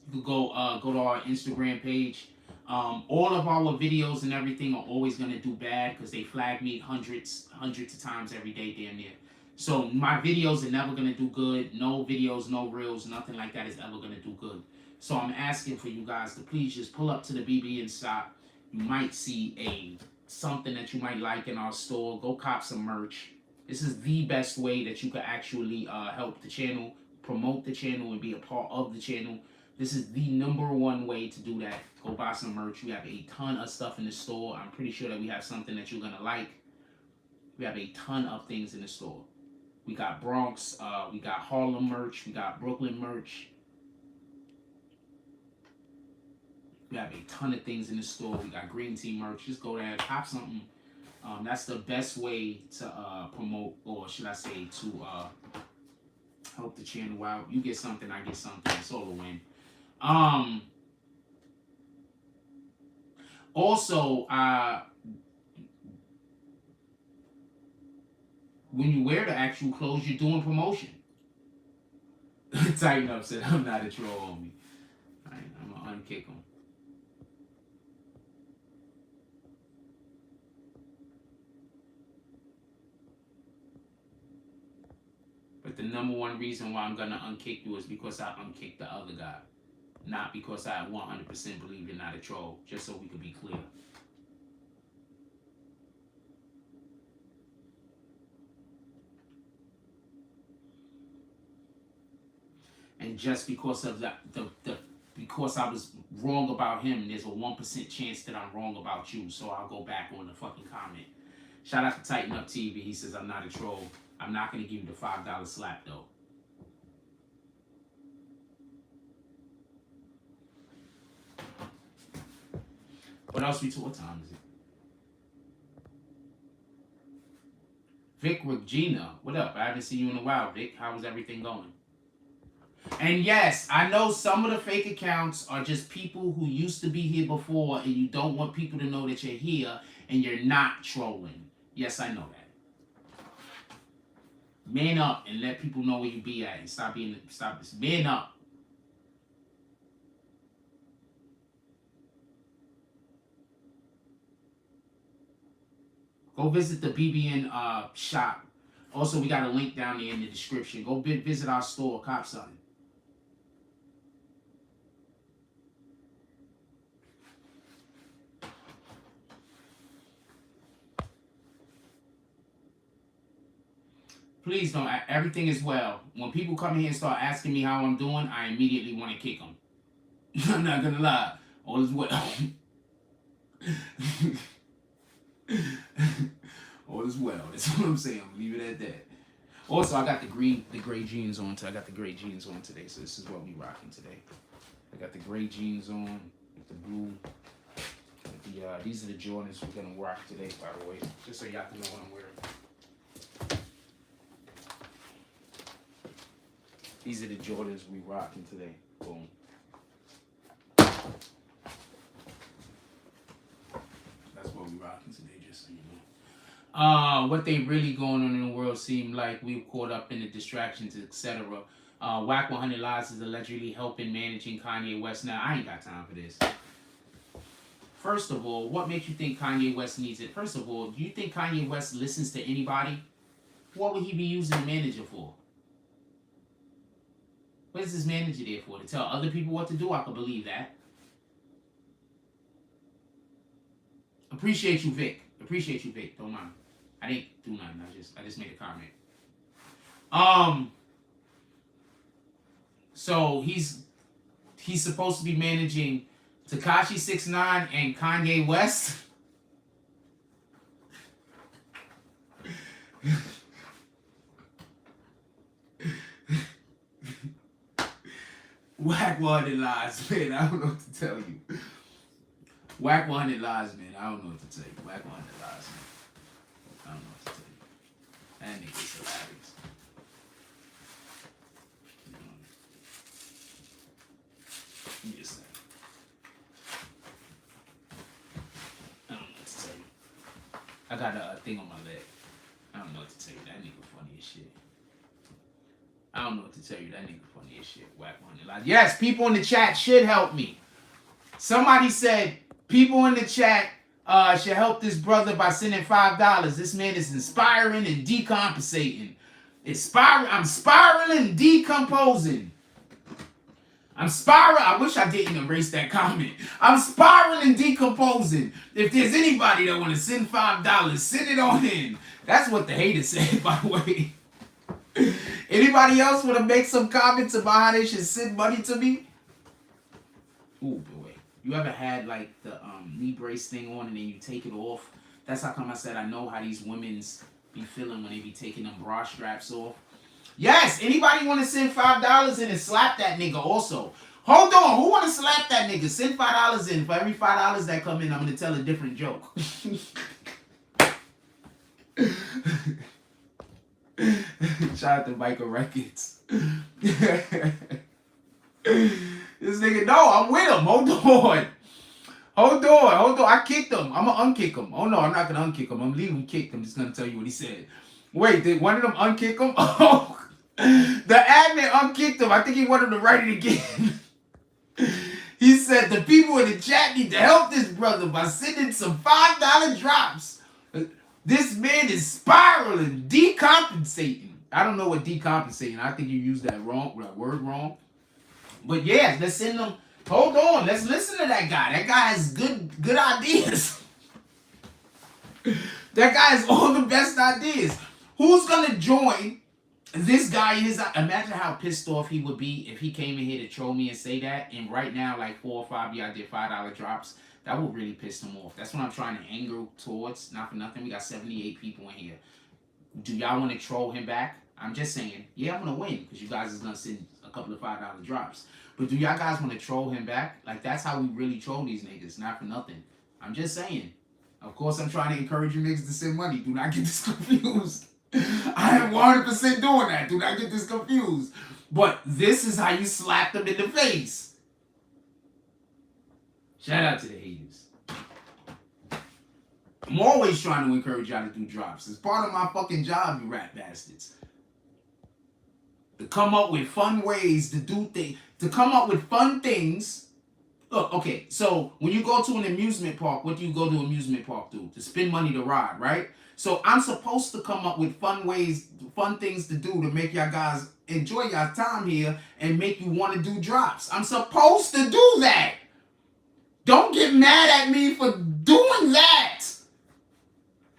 you could go to our Instagram page. All of our videos and everything are always going to do bad because they flag me hundreds of times every day damn near. So my videos are never going to do good. No videos, no reels, nothing like that is ever going to do good. So I'm asking for you guys to please just pull up to the BBN shop. You might see something that you might like in our store. Go cop some merch. This is the best way that you can actually help the channel, promote the channel, and be a part of the channel. This is the #1 way to do that. Go buy some merch. We have a ton of stuff in the store. I'm pretty sure that we have something that you're going to like. We have a ton of things in the store. We got Bronx, we got Harlem merch, we got Brooklyn merch. We have a ton of things in the store. We got green tea merch. Just go there, cop something. That's the best way to promote, or should I say, to help the channel out. You get something, I get something. It's all a win. Also, when you wear the actual clothes, you're doing promotion. Tighten up said, I'm not a troll on me. Alright, I'm gonna unkick him. But the #1 reason why I'm gonna unkick you is because I unkicked the other guy. Not because I 100% believe you're not a troll. Just so we can be clear. And just because of because I was wrong about him, there's a 1% chance that I'm wrong about you. So I'll go back on the fucking comment. Shout out to Tighten Up TV. He says I'm not a troll. I'm not gonna give you the $5 slap though. What else we took? What time is it? Vic Regina, what up? I haven't seen you in a while, Vic. How is everything going? And yes, I know some of the fake accounts are just people who used to be here before, and you don't want people to know that you're here and you're not trolling. Yes, I know that. Man up and let people know where you be at, and stop this. Man up. Go visit the BBN shop. Also, we got a link down there in the description. Go visit our store, Cop Something. Please don't. Everything is well. When people come here and start asking me how I'm doing, I immediately want to kick them. I'm not gonna lie. All is well. All is well. That's what I'm saying. I'm leave it at that. Also, I got the gray jeans on. I got the gray jeans on today, so this is what we rocking today. I got the gray jeans on with the blue. With these are the Jordans we're gonna rock today, by the way, just so y'all can know what I'm wearing. These are the Jordans we rocking today. Boom. That's what we rocking today, just so you know. What they really going on in the world seem like we're caught up in the distractions, etc. Whack 100 Lies is allegedly helping managing Kanye West. Now, I ain't got time for this. First of all, what makes you think Kanye West needs it? First of all, do you think Kanye West listens to anybody? What would he be using a manager for? What is his manager there for? To tell other people what to do? I can believe that. Appreciate you, Vic. Appreciate you, Vic. Don't mind. I didn't do nothing. I just made a comment. So he's supposed to be managing Tekashi 6ix9ine and Kanye West. Whack 100 Lies, man. I don't know what to tell you. Whack 100 Lies, man. I don't know what to tell you. Whack 100 Lies, man. I don't know what to tell you. That nigga's hilarious. Give me a second. I don't know what to tell you. I got a thing on my leg. I don't know what to tell you. That nigga funny as shit. I don't know what to tell you. That nigga funny as shit. Whack 100 Lies. Yes, people in the chat should help me. Somebody said people in the chat should help this brother by sending $5. This man is inspiring and decompensating. I'm spiraling and decomposing. I'm spiraling. I wish I didn't erase that comment. I'm spiraling and decomposing. If there's anybody that want to send $5, send it on in. That's what the haters said, by the way. Anybody else want to make some comments about how they should send money to me? Ooh, boy. You ever had like the knee brace thing on and then you take it off? That's how come I said I know how these women's be feeling when they be taking them bra straps off. Yes, anybody want to send $5 in and slap that nigga also? Hold on, who want to slap that nigga? Send $5 in. For every $5 that come in, I'm going to tell a different joke. Shout out to Michael Records. This nigga, no, I'm with him. Hold on. I kicked him. I'm going to unkick him. Oh, no, I'm not going to unkick him. I'm leaving him kicked. I'm just going to tell you what he said. Wait, did one of them unkick him? Oh, the admin unkicked him. I think he wanted to write it again. He said the people in the chat need to help this brother by sending some $5 drops. This man is spiraling, decompensating. I don't know what decompensating. I think you used that word wrong. But yeah, let's send them. Hold on, let's listen to that guy. That guy has good ideas. That guy has all the best ideas. Who's gonna join this guy in his? Imagine how pissed off he would be if he came in here to troll me and say that. And right now, like 4 or 5 of y'all did $5 drops. That would really piss him off. That's what I'm trying to angle towards. Not for nothing. We got 78 people in here. Do y'all want to troll him back? I'm just saying, yeah, I'm going to win because you guys is going to send a couple of $5 drops. But do y'all guys want to troll him back? Like, that's how we really troll these niggas. Not for nothing. I'm just saying. Of course, I'm trying to encourage you niggas to send money. Do not get this confused. I am 100% doing that. Do not get this confused. But this is how you slap them in the face. Shout out to the haters. I'm always trying to encourage y'all to do drops. It's part of my fucking job, you rat bastards. To come up with fun ways to do things. To come up with fun things. Look, okay, so when you go to an amusement park, what do you go to an amusement park to? To spend money to ride, right? So I'm supposed to come up with fun ways, fun things to do to make y'all guys enjoy y'all time here and make you want to do drops. I'm supposed to do that. Don't get mad at me for doing that.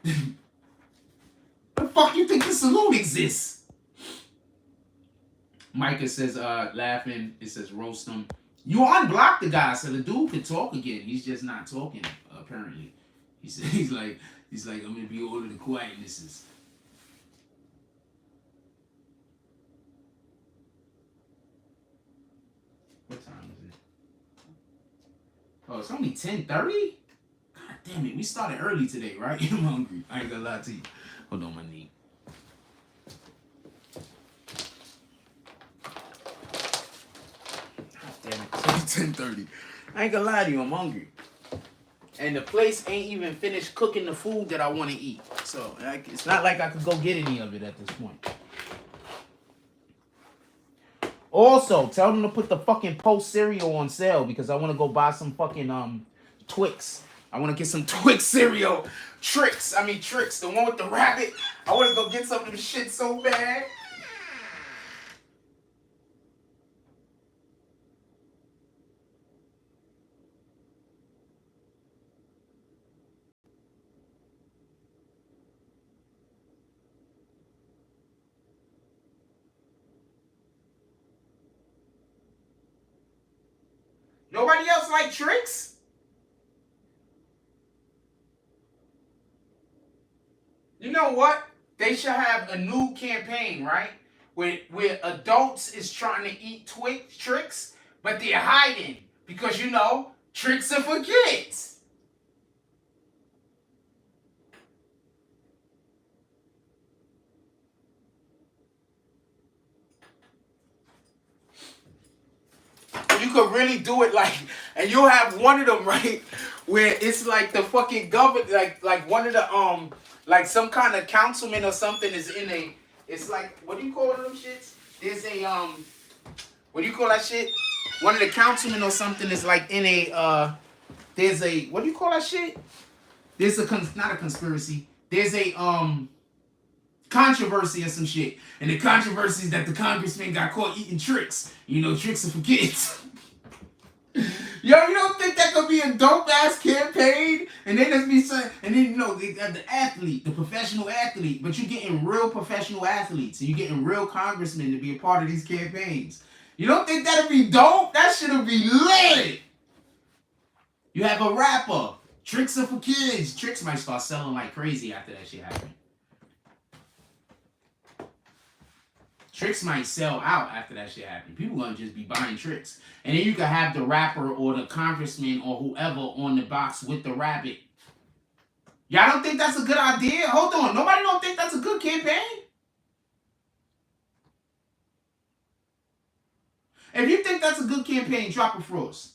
The fuck you think the salute exists? Micah says, laughing, it says roast him. You unblocked the guy so the dude could talk again. He's just not talking, apparently. He's like, I'm gonna be all of the quietnesses. What time is it? Oh, it's only 10:30? God damn it, we started early today, right? I'm hungry. I ain't gonna lie to you. Hold on, my knee. Damn it, it's only 10:30. I ain't gonna lie to you, I'm hungry. And the place ain't even finished cooking the food that I want to eat. So it's not like I could go get any of it at this point. Also, tell them to put the fucking Post cereal on sale because I want to go buy some fucking Twix. I want to get some Twix cereal. Tricks. The one with the rabbit. I want to go get some of them shit so bad. Nobody else like Tricks? You know what? They should have a new campaign, right? Where adults is trying to eat Tricks, but they're hiding. Because, you know, Tricks are for kids. You could really do it like, and you'll have one of them, right, where it's like the fucking government, like one of the, like some kind of councilman or something is in a, it's like, what do you call them shits? There's a, what do you call that shit? One of the councilmen or something is like in a, there's a, what do you call that shit? There's a, not a conspiracy. There's a, controversy or some shit. And the controversy is that the congressman got caught eating Tricks. You know, Tricks are for kids. Yo, you don't think that could be a dope ass campaign? And they just be saying, and then you know, they got the athlete, the professional athlete, but you're getting real professional athletes and you're getting real congressmen to be a part of these campaigns. You don't think that'd be dope? That shit'll be lit. You have a rapper. Tricks are for kids. Tricks might start selling like crazy after that shit happens. Tricks might sell out after that shit happens. People gonna just be buying Tricks. And then you can have the rapper or the congressman or whoever on the box with the rabbit. Y'all don't think that's a good idea? Hold on. Nobody don't think that's a good campaign? If you think that's a good campaign, drop a frost.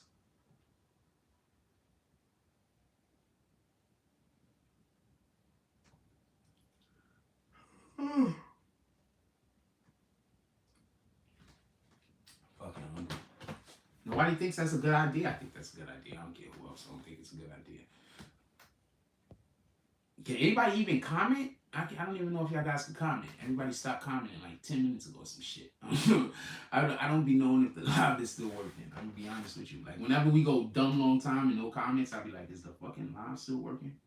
Nobody thinks that's a good idea. I think that's a good idea. I don't care who else. I don't think it's a good idea. Can anybody even comment? I don't even know if y'all guys can comment. Everybody stopped commenting like 10 minutes ago or some shit. I don't be knowing if the live is still working. I'm going to be honest with you. Like, whenever we go dumb long time and no comments, I'll be like, is the fucking live still working?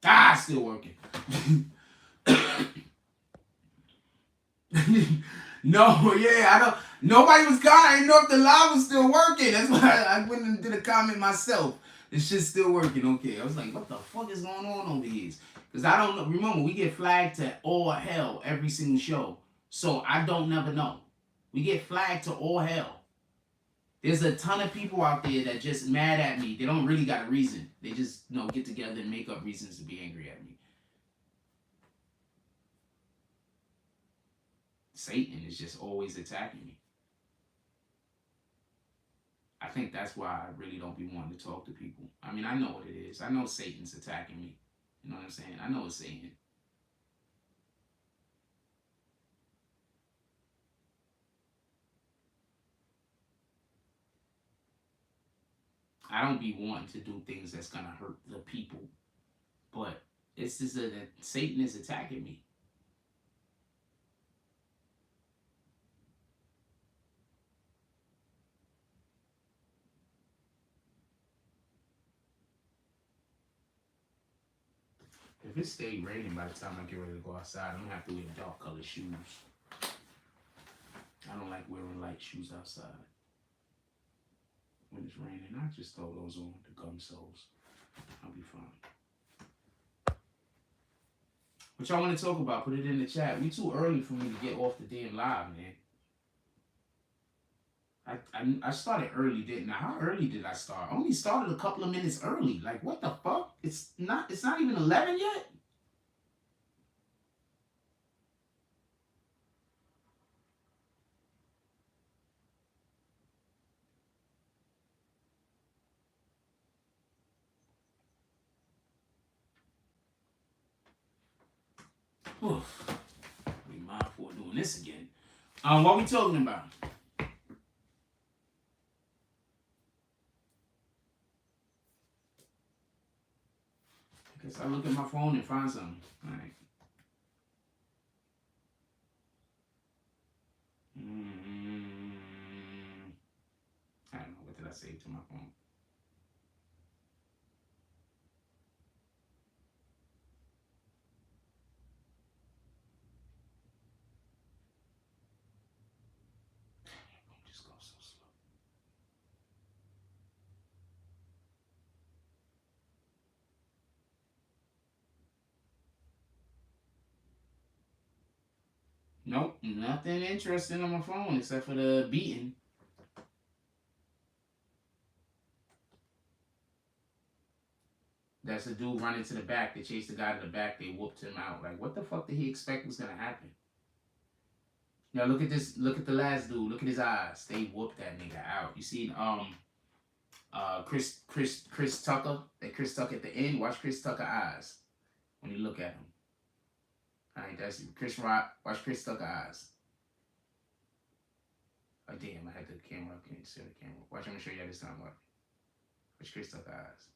Ah, still working. No, yeah, I don't. Nobody was commenting. I didn't know if the live was still working. That's why I went and did a comment myself. This shit's still working. Okay, I was like, what the fuck is going on over here? Because I don't know. Remember, we get flagged to all hell every single show. So I don't never know. We get flagged to all hell. There's a ton of people out there that just mad at me. They don't really got a reason. They just, get together and make up reasons to be angry at me. Satan is just always attacking me. I think that's why I really don't be wanting to talk to people. I mean, I know what it is. I know Satan's attacking me. You know what I'm saying? I know it's Satan. I don't be wanting to do things that's going to hurt the people. But it's just that Satan is attacking me. If it stay raining by the time I get ready to go outside, I'm going to have to wear dark colored shoes. I don't like wearing light shoes outside. When it's raining, I just throw those on, the gum soles. I'll be fine. What y'all want to talk about? Put it in the chat. We too early for me to get off the damn live, man. I started early, didn't I? How early did I start? I only started a couple of minutes early. Like, what the fuck? It's not even 11 yet? Oof. Be mindful of doing this again. What we talking about? I guess I look at my phone and find something. All right. I don't know. What did I save to my phone? Just go so slow. Nope, nothing interesting on my phone except for the beating. That's a dude running to the back. They chased the guy to the back. They whooped him out. Like, what the fuck did he expect was gonna happen? Now look at this. Look at the last dude. Look at his eyes. They whooped that nigga out. You seen Chris Tucker? That Chris Tucker at the end. Watch Chris Tucker eyes when you look at him. All right, that's Chris Rock. Watch Chris Tucker eyes. Oh damn! I had the camera up. Can't see the camera. Watch. I'm gonna show you this time. Watch Chris Tucker eyes.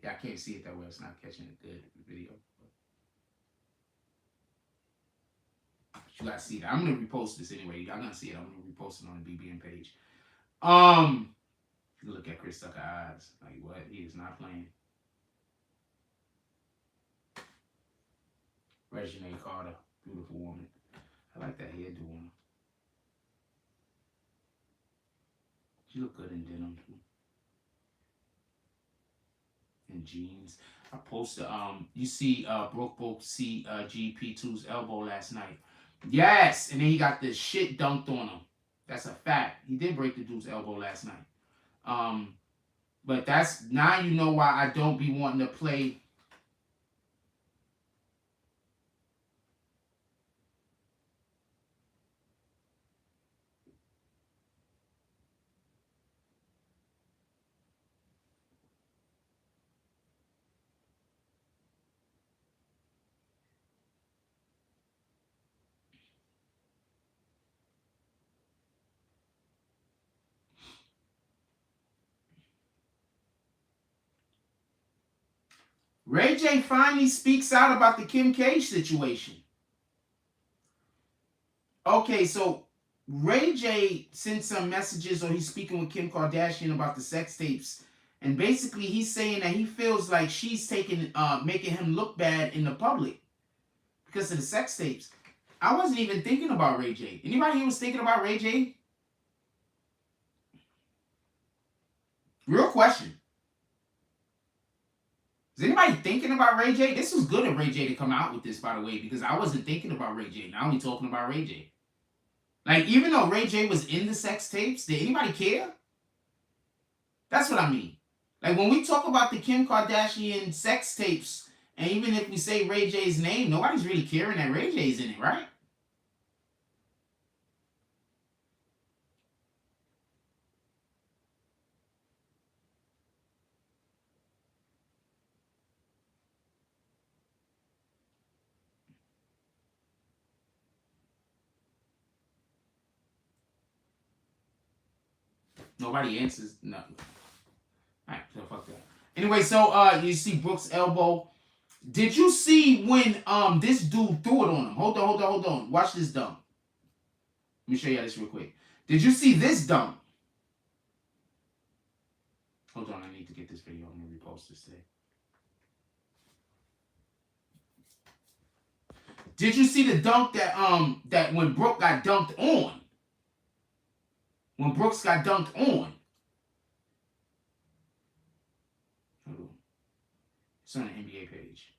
Yeah, I can't see it that way. It's not catching a good video. But you gotta see that. I'm gonna repost this anyway. Y'all gonna see it. I'm gonna repost it on the BBN page. Look at Chris Tucker eyes. Like what? He is not playing. Reginae Carter, beautiful woman. I like that hairdo on her. She look good in denim too. And jeans. I posted you see Brooke see GP2's elbow last night. Yes, and then he got this shit dunked on him. That's a fact. He did break the dude's elbow last night. But that's now you know why I don't be wanting to play. Ray J finally speaks out about the Kim K situation. Okay, so Ray J sent some messages, or he's speaking with Kim Kardashian about the sex tapes, and basically he's saying that he feels like she's making him look bad in the public because of the sex tapes. I wasn't even thinking about Ray J. Anybody here was thinking about Ray J? Real question. Is anybody thinking about Ray J? This was good of Ray J to come out with this, by the way, because I wasn't thinking about Ray J. Now I'm talking about Ray J. Like, even though Ray J was in the sex tapes, did anybody care? That's what I mean. Like, when we talk about the Kim Kardashian sex tapes, and even if we say Ray J's name, nobody's really caring that Ray J's in it, right? Nobody answers nothing. Alright, so fuck that. Anyway, so you see Brooks' elbow. Did you see when this dude threw it on him? Hold on. Watch this dunk. Let me show you this real quick. Did you see this dunk? Hold on, I need to get this video. I'm gonna repost this today. Did you see the dunk that when Brooks got dunked on? When Brooks got dunked on. Hold on. It's on the NBA page.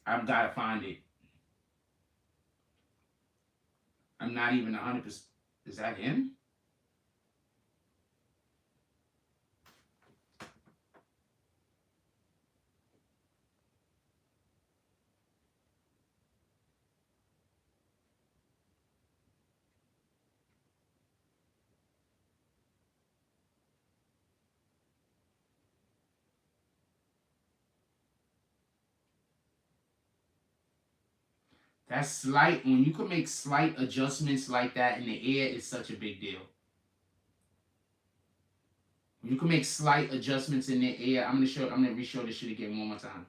I've got to find it. I'm not even 100%. Is that him? That's slight. When you can make slight adjustments like that in the air, it's such a big deal. When you can make slight adjustments in the air, I'm gonna re-show this shit again one more time.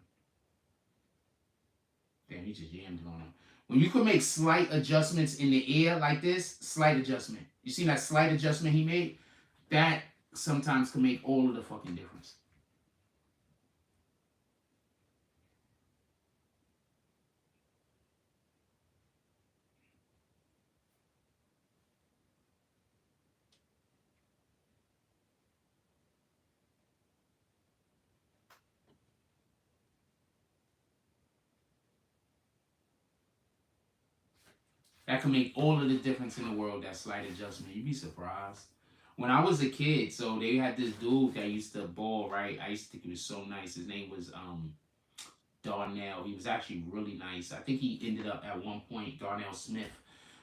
Damn, he just jammed it on him. When you can make slight adjustments in the air like this, slight adjustment. You see that slight adjustment he made? That sometimes can make all of the fucking difference. That can make all of the difference in the world, that slight adjustment. You'd be surprised. When I was a kid, so they had this dude that used to ball, right? I used to think he was so nice. His name was Darnell. He was actually really nice. I think he ended up at one point, Darnell Smith.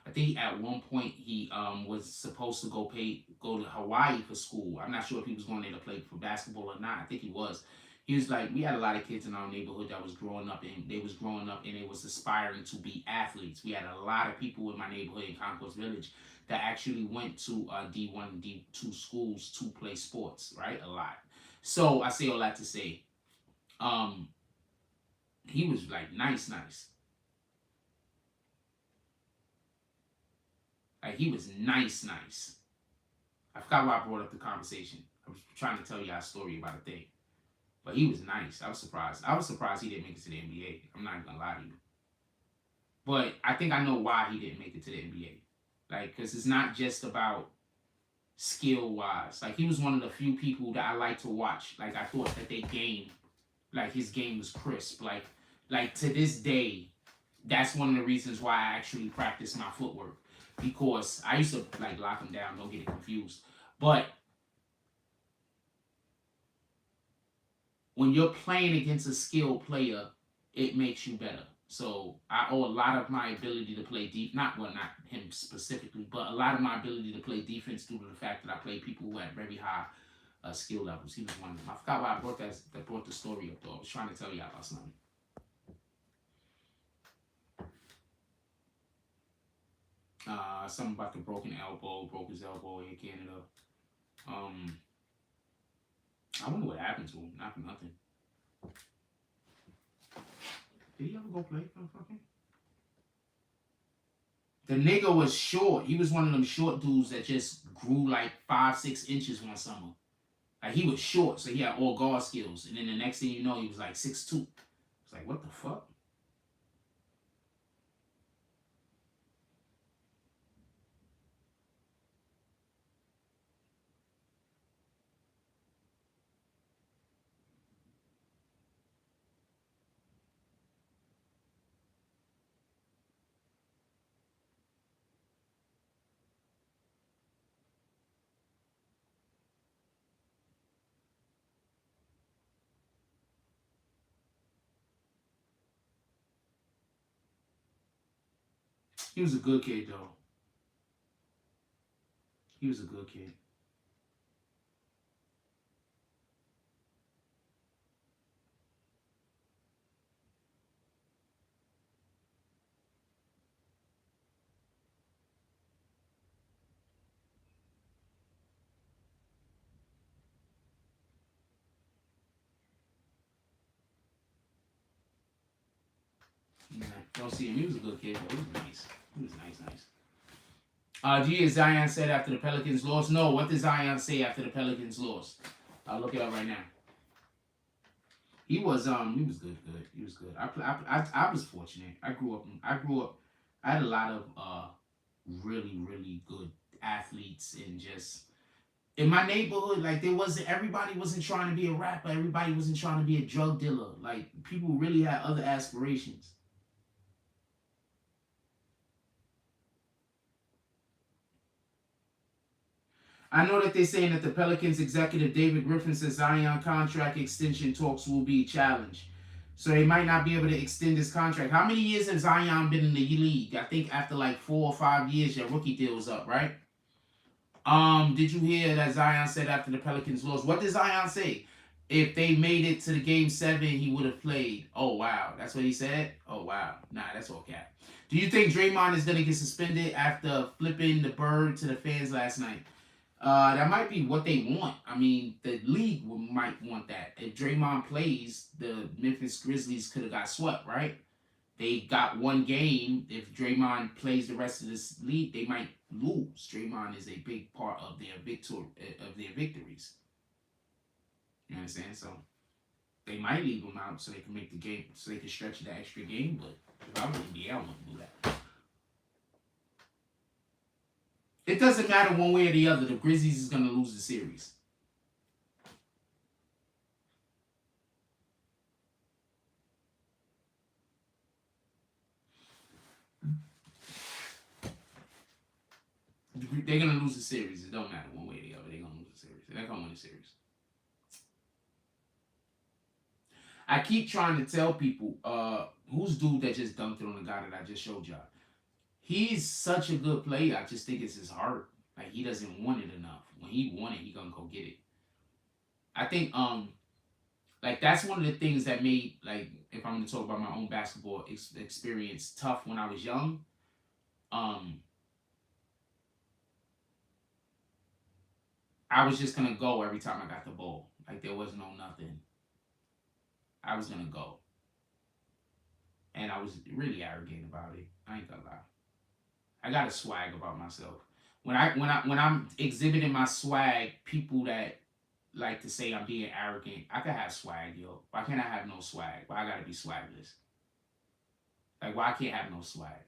I think at one point he was supposed to go to Hawaii for school. I'm not sure if he was going there to play for basketball or not. I think he was. He was like, we had a lot of kids in our neighborhood that was growing up and they was aspiring to be athletes. We had a lot of people in my neighborhood in Concourse Village that actually went to D1 and D2 schools to play sports, right? A lot. So I say all that to say, he was like nice. Like, he was nice. I forgot why I brought up the conversation. I was trying to tell you a story about a thing. But he was nice. I was surprised he didn't make it to the NBA. I'm not gonna lie to you. But I think I know why he didn't make it to the NBA. Like, because it's not just about skill-wise. Like, he was one of the few people that I like to watch. Like, I thought that they game, like, his game was crisp. Like to this day, that's one of the reasons why I actually practice my footwork. Because I used to, like, lock him down. Don't get it confused. But when you're playing against a skilled player, it makes you better. So I owe a lot of my ability to play deep, not him specifically, but a lot of my ability to play defense due to the fact that I play people who had very high skill levels. He was one of them. I forgot why I brought the story up though. I was trying to tell y'all about something. Something about the broke his elbow in Canada. I wonder what happened to him. Not for nothing. Did he ever go play for fucking? The nigga was short. He was one of them short dudes that just grew like 5-6 inches one summer. Like he was short, so he had all guard skills. And then the next thing you know, he was like 6'2". It's like, what the fuck? He was a good kid, though. He was a good kid. Yeah, don't see him. He was a good kid, though. He was nice. He was nice. Do you hear Zion said after the Pelicans lost? No, what did Zion say after the Pelicans lost? I'll look it up right now. He was good. He was good. I was fortunate. I grew up. I had a lot of really good athletes, and just in my neighborhood, like everybody wasn't trying to be a rapper. Everybody wasn't trying to be a drug dealer. Like people really had other aspirations. I know that they're saying that the Pelicans executive David Griffin says Zion contract extension talks will be challenged. So they might not be able to extend his contract. How many years has Zion been in the league? I think after like 4 or 5 years, your rookie deal was up, right? Did you hear that Zion said after the Pelicans lost? What did Zion say? If they made it to the game 7, he would have played. Oh wow, that's what he said. Oh wow, nah, that's all cap. Do you think Draymond is gonna get suspended after flipping the bird to the fans last night? That might be what they want. I mean, the league might want that. If Draymond plays, the Memphis Grizzlies could have got swept, right? They got one game. If Draymond plays the rest of this league, they might lose. Draymond is a big part of their victories. You understand? So they might leave him out so they can make the game, so they can stretch the extra game. But if I was NBA, I wouldn't do that. It doesn't matter one way or the other. The Grizzlies is going to lose the series. They're going to lose the series. It don't matter one way or the other. They're going to lose the series. They're not going to win the series. I keep trying to tell people, who's dude that just dunked it on the guy that I just showed y'all? He's such a good player. I just think it's his heart. Like, he doesn't want it enough. When he want it, he gonna go get it. I think, like, that's one of the things that made, like, if I'm gonna talk about my own basketball experience, tough when I was young. I was just gonna go every time I got the ball. Like, there was no nothing. I was gonna go. And I was really arrogant about it. I ain't gonna lie. I got a swag about myself. When I'm exhibiting my swag, people that like to say I'm being arrogant, I can have swag, yo. Why can't I have no swag? Why I gotta be swagless? Like, why I can't have no swag?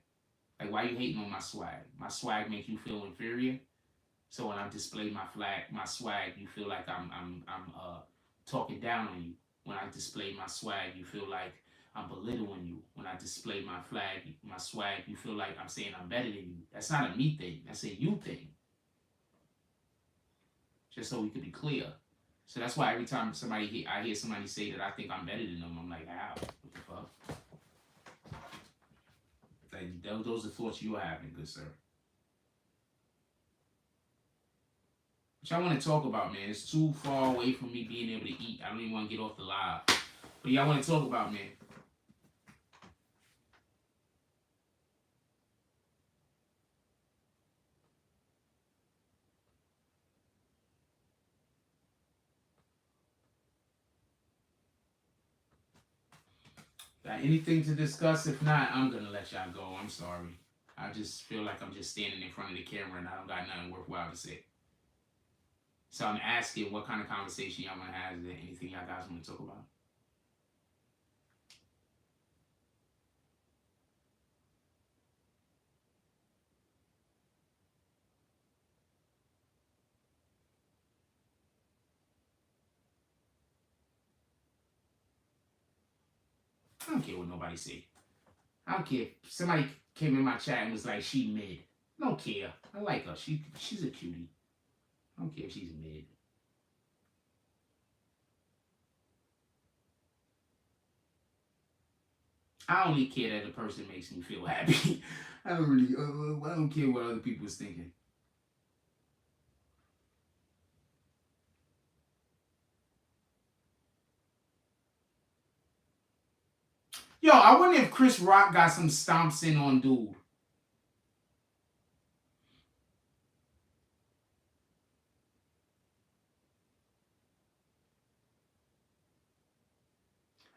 Like, why you hating on my swag? My swag make you feel inferior. So when I display my swag, you feel like I'm talking down on you. When I display my swag, you feel like I'm belittling you. When I display my swag, you feel like I'm saying I'm better than you. That's not a me thing. That's a you thing. Just so we could be clear. So that's why every time I hear somebody say that I think I'm better than them, I'm like, how? What the fuck? Like, those are thoughts you're having, good sir. Which I want to talk about, man. It's too far away from me being able to eat. I don't even want to get off the live. But yeah, I want to talk about, man. Got anything to discuss? If not, I'm going to let y'all go. I'm sorry. I just feel like I'm just standing in front of the camera and I don't got nothing worthwhile to say. So I'm asking what kind of conversation y'all want to have. Is there anything y'all guys want to talk about? I don't care what nobody say. I don't care if somebody came in my chat and was like, she mid. I don't care. I like her. She's a cutie. I don't care if she's mid. I only care that the person makes me feel happy. I don't care what other people's thinking. Yo, I wonder if Chris Rock got some stomps in on dude.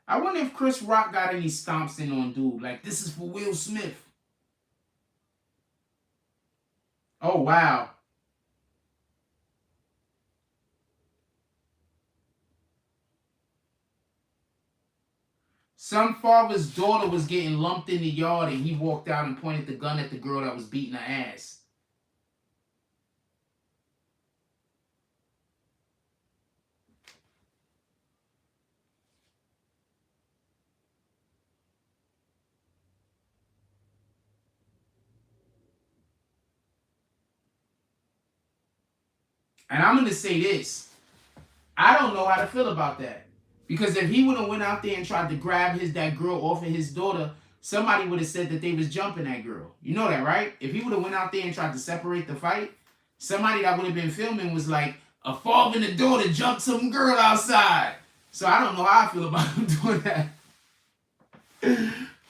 I wonder if Chris Rock got any stomps in on dude. Like, this is for Will Smith. Oh, wow. Some father's daughter was getting lumped in the yard and he walked out and pointed the gun at the girl that was beating her ass. And I'm going to say this. I don't know how to feel about that. Because if he would have went out there and tried to grab that girl off of his daughter, somebody would have said that they was jumping that girl. You know that, right? If he would have went out there and tried to separate the fight, somebody that would have been filming was like, a father and a daughter jumped some girl outside. So I don't know how I feel about him doing that.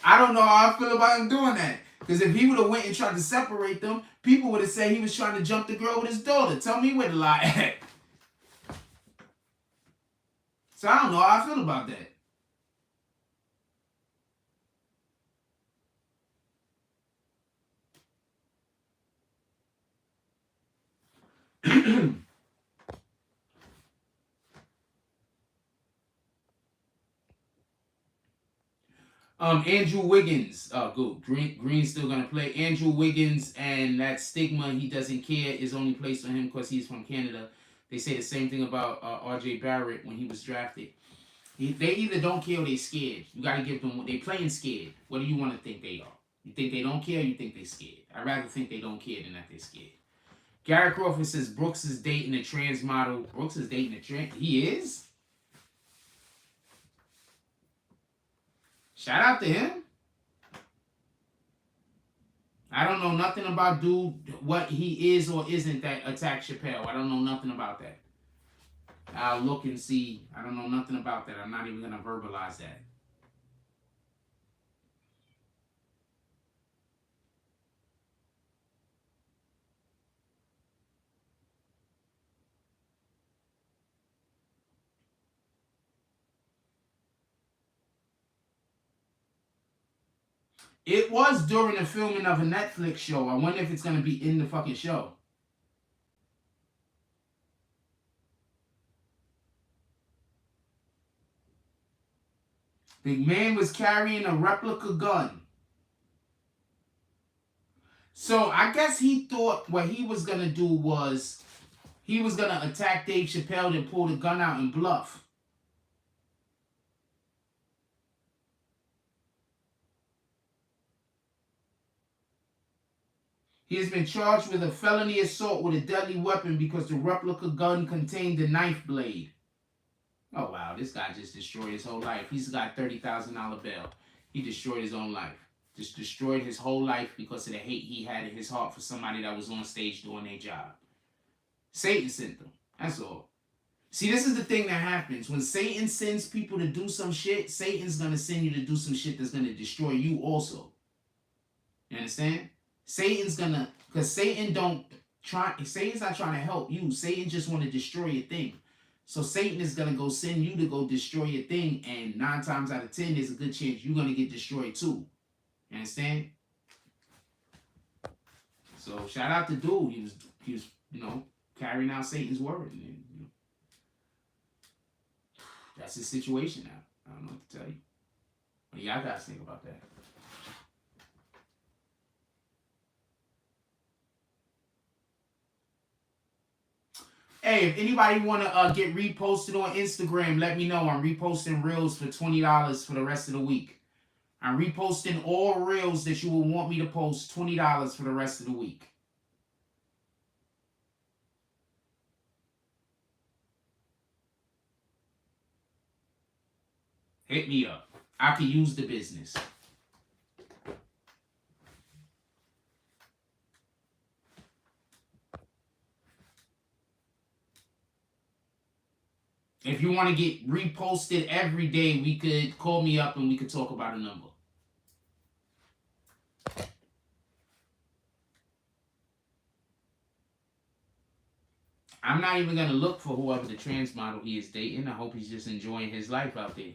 I don't know how I feel about him doing that. Because if he would have went and tried to separate them, people would have said he was trying to jump the girl with his daughter. Tell me where the lie at. So I don't know how I feel about that. Andrew Wiggins, good. Green's still gonna play. Andrew Wiggins and that stigma, he doesn't care, is only placed on him because he's from Canada. They say the same thing about RJ Barrett when he was drafted. They either don't care or they scared. You gotta give them, they playing scared. What do you want to think they are? You think they don't care or you think they scared? I'd rather think they don't care than that they're scared. Gary Crawford says Brooks is dating a trans model. Brooks is dating a trans, he is? Shout out to him. I don't know nothing about dude, what he is or isn't that attacked Chappelle. I don't know nothing about that. I'll look and see. I don't know nothing about that. I'm not even going to verbalize that. It was during the filming of a Netflix show. I wonder if it's going to be in the fucking show. The man was carrying a replica gun. So I guess he thought what he was going to do was he was going to attack Dave Chappelle and pull the gun out and bluff. He has been charged with a felony assault with a deadly weapon because the replica gun contained a knife blade. Oh, wow. This guy just destroyed his whole life. He's got $30,000 bail. He destroyed his own life. Just destroyed his whole life because of the hate he had in his heart for somebody that was on stage doing their job. Satan sent them. That's all. See, this is the thing that happens. When Satan sends people to do some shit, Satan's going to send you to do some shit that's going to destroy you also. You understand? Satan's gonna, because Satan's not trying to help you. Satan just want to destroy your thing. So Satan is gonna go send you to go destroy your thing, and 9 times out of 10, there's a good chance you're gonna get destroyed too. You understand? So shout out to dude. He was carrying out Satan's word. And, that's his situation now. I don't know what to tell you. What do y'all guys think about that? Hey, if anybody want to get reposted on Instagram, let me know. I'm reposting reels for $20 for the rest of the week. I'm reposting all reels that you will want me to post, $20 for the rest of the week. Hit me up. I can use the business. If you want to get reposted every day, we could call me up and we could talk about a number. I'm not even going to look for whoever the trans model he is dating. I hope he's just enjoying his life out there.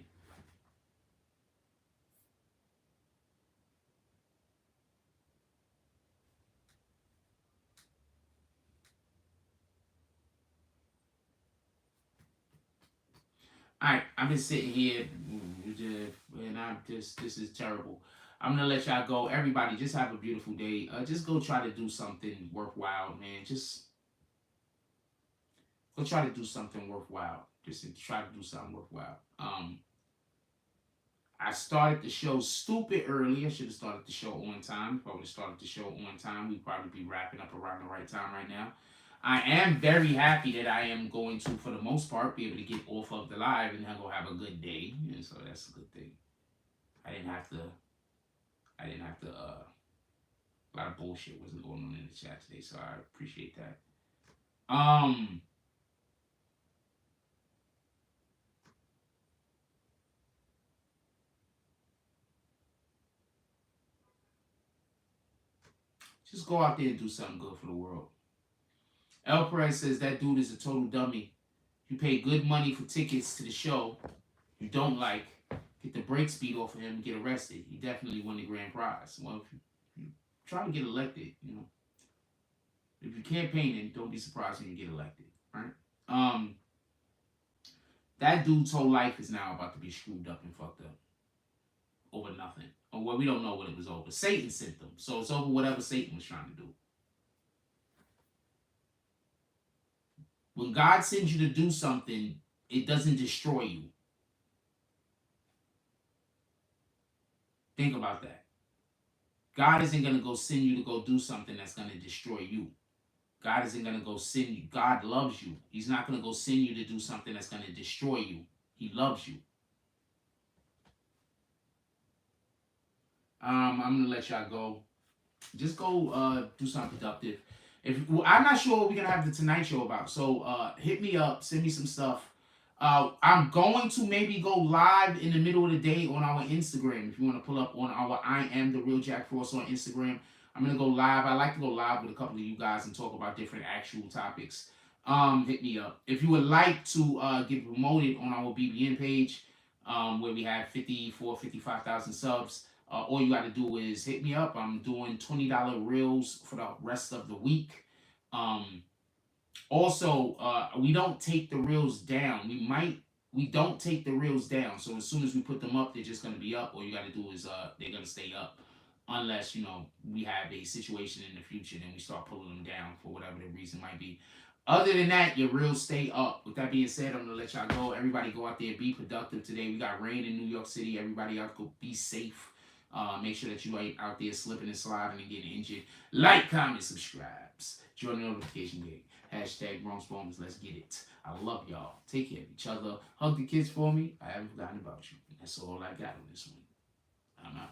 Alright, I've been sitting here and this is terrible. I'm gonna let y'all go. Everybody, just have a beautiful day. Just go try to do something worthwhile, man. Just go try to do something worthwhile. Just try to do something worthwhile. I started the show stupid early. I should have started the show on time. If I would have started the show on time, we'd probably be wrapping up around the right time right now. I am very happy that I am going to, for the most part, be able to get off of the live and go have a good day. And so that's a good thing. I didn't have to, a lot of bullshit wasn't going on in the chat today, so I appreciate that. Just go out there and do something good for the world. El Perez says that dude is a total dummy. You pay good money for tickets to the show you don't like, get the break speed off of him and get arrested. He definitely won the grand prize. Well, if you try to get elected, if you're campaigning, don't be surprised when you get elected, right? That dude's whole life is now about to be screwed up and fucked up over nothing. Or well, we don't know what it was over. Satan sent them, so it's over whatever Satan was trying to do. When God sends you to do something, it doesn't destroy you. Think about that. God isn't going to go send you to go do something that's going to destroy you. God isn't going to go send you. God loves you. He's not going to go send you to do something that's going to destroy you. He loves you. I'm going to let y'all go. Just go do something productive. I'm not sure what we're going to have the Tonight Show about. So hit me up. Send me some stuff. I'm going to maybe go live in the middle of the day on our Instagram. If you want to pull up on our I Am The Real Jack Frost on Instagram, I'm going to go live. I like to go live with a couple of you guys and talk about different actual topics. Hit me up. If you would like to get promoted on our BBN page, where we have 55,000 subs, all you got to do is hit me up. I'm doing $20 reels for the rest of the week. Also, we don't take the reels down. We don't take the reels down. So as soon as we put them up, they're just going to be up. All you got to do is they're going to stay up. Unless, we have a situation in the future, then we start pulling them down for whatever the reason might be. Other than that, your reels stay up. With that being said, I'm going to let y'all go. Everybody go out there and be productive today. We got rain in New York City. Everybody out, go be safe. Make sure that you ain't out there slipping and sliding and getting injured. Like, comment, subscribes. Join the notification gang. Hashtag Bronx Bombers. Let's get it. I love y'all. Take care of each other. Hug the kids for me. I haven't forgotten about you. That's all I got on this one. I'm out.